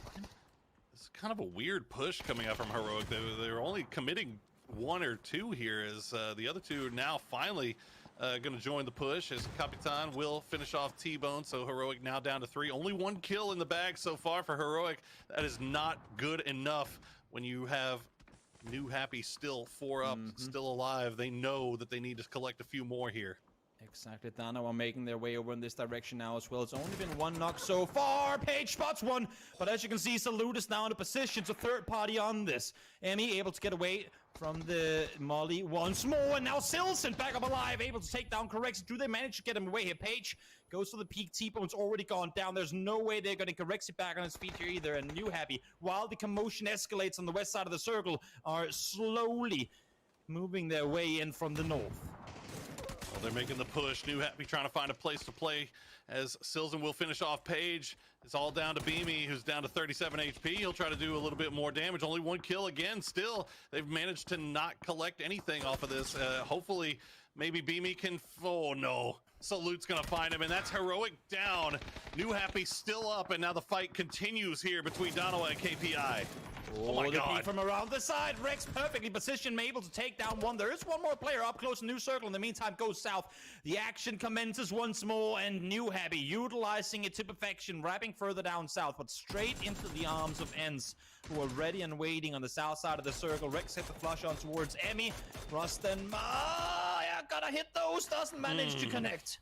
kind of a weird push coming out from Heroic. They're only committing 1 or 2 here, as the other 2 are now finally going to join the push, as Capitan will finish off T-Bone. So Heroic now down to 3. Only 1 kill in the bag so far for Heroic. That is not good enough when you have New Happy still 4 up, still alive. They know that they need to collect a few more here. Exactly. Dano are making their way over in this direction now as well. It's only been 1 knock so far. Page spots 1, but as you can see, Salute is now in a position to third party on this. Emmy able to get away from the Molly once more, and now Silson back up alive, able to take down Corexy. Do they manage to get him away here? Page goes for the peak. T-Bone's already gone down. There's no way they're going to Corexy back on his feet here either. And New Happy, while the commotion escalates on the west side of the circle, are slowly moving their way in from the north. Well, they're making the push. New Happy trying to find a place to play, as Silson will finish off Page. It's all down to Beamy, who's down to 37 HP. He'll try to do a little bit more damage. Only 1 kill again. Still, they've managed to not collect anything off of this. Hopefully, maybe Beamy can... Oh, no. Salute's gonna find him, and that's Heroic down. New Happy still up, and now the fight continues here between Donowa and KPI. Oh my the God. peek from around the side. Rex perfectly positioned, able to take down one. There is one more player up close, New Circle. In the meantime, goes south. The action commences once more, and New Happy utilizing it to perfection, wrapping further down south, but straight into the arms of Ents, who are ready and waiting on the south side of the circle. Rex hit the flush on towards Emmy. Rustin, yeah, gotta hit those. Doesn't manage to connect.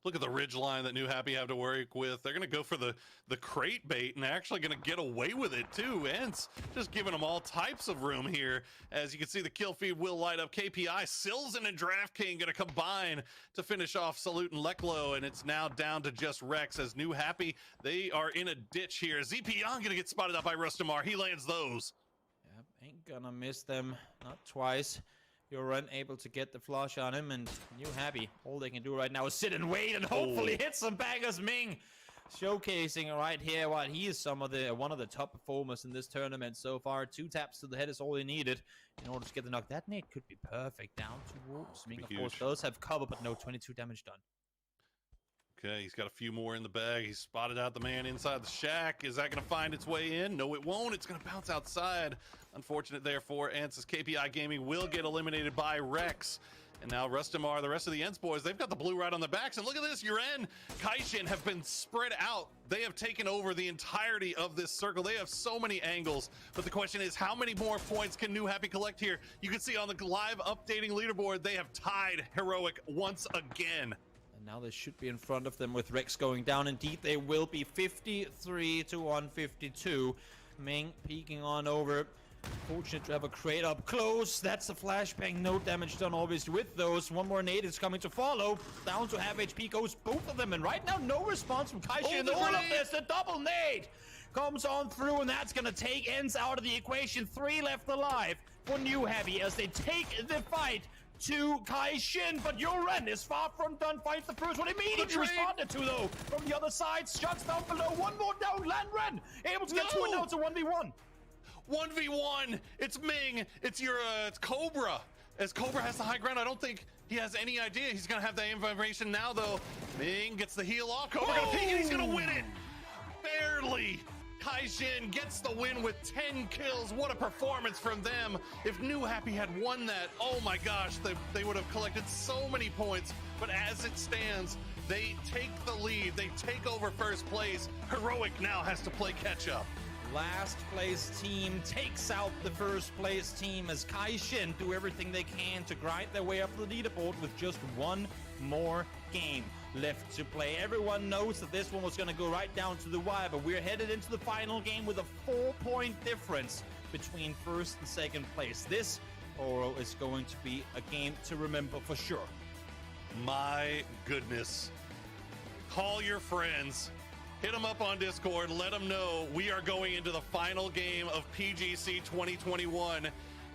Look at the ridge line that New Happy have to work with. They're going to go for the crate bait and actually going to get away with it too. Ents just giving them all types of room here. As you can see, the kill feed will light up. KPI, Silzen and DraftKing going to combine to finish off Salute and Leklo, and it's now down to just Rex as New Happy, they are in a ditch here. ZP Young going to get spotted up by Rustamar. He lands those. Yep, ain't gonna miss them, not twice. You're unable to get the flush on him, and New Happy, all they can do right now is sit and wait and hopefully hit some bangers. Ming showcasing right here what he is one of the top performers in this tournament so far. 2 taps to the head is all he needed in order to get the knock. That nade could be perfect down towards Ming. Of course, does have cover, but no 22 damage done. Okay, he's got a few more in the bag. He's spotted out the man inside the shack. Is that going to find its way in? No, it won't. It's going to bounce outside. Unfortunate there for Ents as KPI Gaming will get eliminated by Rex. And now Rustamar, the rest of the Ents boys, they've got the blue right on their backs. And look at this, Uren, Kaishin have been spread out. They have taken over the entirety of this circle. They have so many angles. But the question is, how many more points can New Happy collect here? You can see on the live updating leaderboard, they have tied Heroic once again. Now they should be in front of them with Rex going down. Indeed, they will be 53 to 152. Ming peeking on over. Fortunate to have a crate up close. That's a flashbang. No damage done, obviously, with those. One more nade is coming to follow. Down to half HP goes both of them. And right now, no response from Kaishin. All of this, the double nade comes on through, and that's going to take Ents out of the equation. 3 left alive for New Happy as they take the fight to Kaishin, but Yoren is far from done. Finds the first one immediately responded to, though. From the other side, shots down below. One more down. Landren able to get to it now. It's a 1v1. 1v1. It's Ming. It's it's Cobra. As Cobra has the high ground, I don't think he has any idea he's gonna have that information now, though. Ming gets the heal off. Cobra gonna peek and he's gonna win it. Barely. Kaishin gets the win with 10 kills. What a performance from them. If New Happy had won that, oh my gosh, they would have collected so many points. But as it stands, they take the lead. They take over first place. Heroic now has to play catch up. Last place team takes out the first place team as Kaishin do everything they can to grind their way up the leaderboard with just one more game left to play. Everyone knows that this one was going to go right down to the wire, but we're headed into the final game with a 4-point difference between first and second place. This, Oro, is going to be a game to remember for sure. My goodness. Call your friends. Hit them up on Discord. Let them know we are going into the final game of PGC 2021,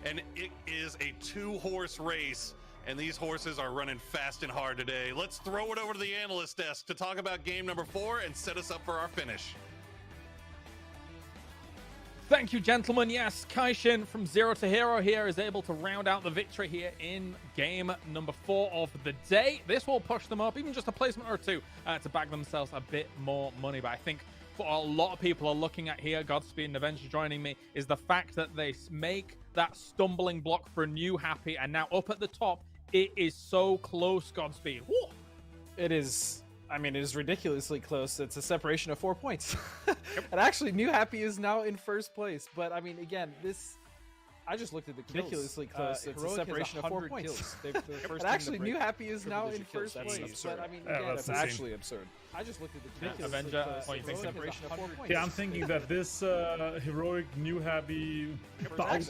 and it is a 2-horse race. And these horses are running fast and hard today. Let's throw it over to the analyst desk to talk about game number 4 and set us up for our finish. Thank you, gentlemen. Yes, Kaishin from Zero to Hero here is able to round out the victory here in game number 4 of the day. This will push them up, even just a placement or 2, to bag themselves a bit more money. But I think for a lot of people are looking at here, Godspeed and Avenger joining me, is the fact that they make that stumbling block for New Happy, and now up at the top, it is so close, Godspeed. Woo! It is, I mean, it is ridiculously close. It's a separation of 4 points. And actually, New Happy is now in first place. But I mean, again, I just looked at the kills. Ridiculously close. It's a separation of 4 points. And actually, New Happy is now in first place. But I mean, again, that's actually absurd. I just looked at the kills. Avenger, what do you think? Separation of 4 points. Yeah, I'm thinking that this heroic New Happy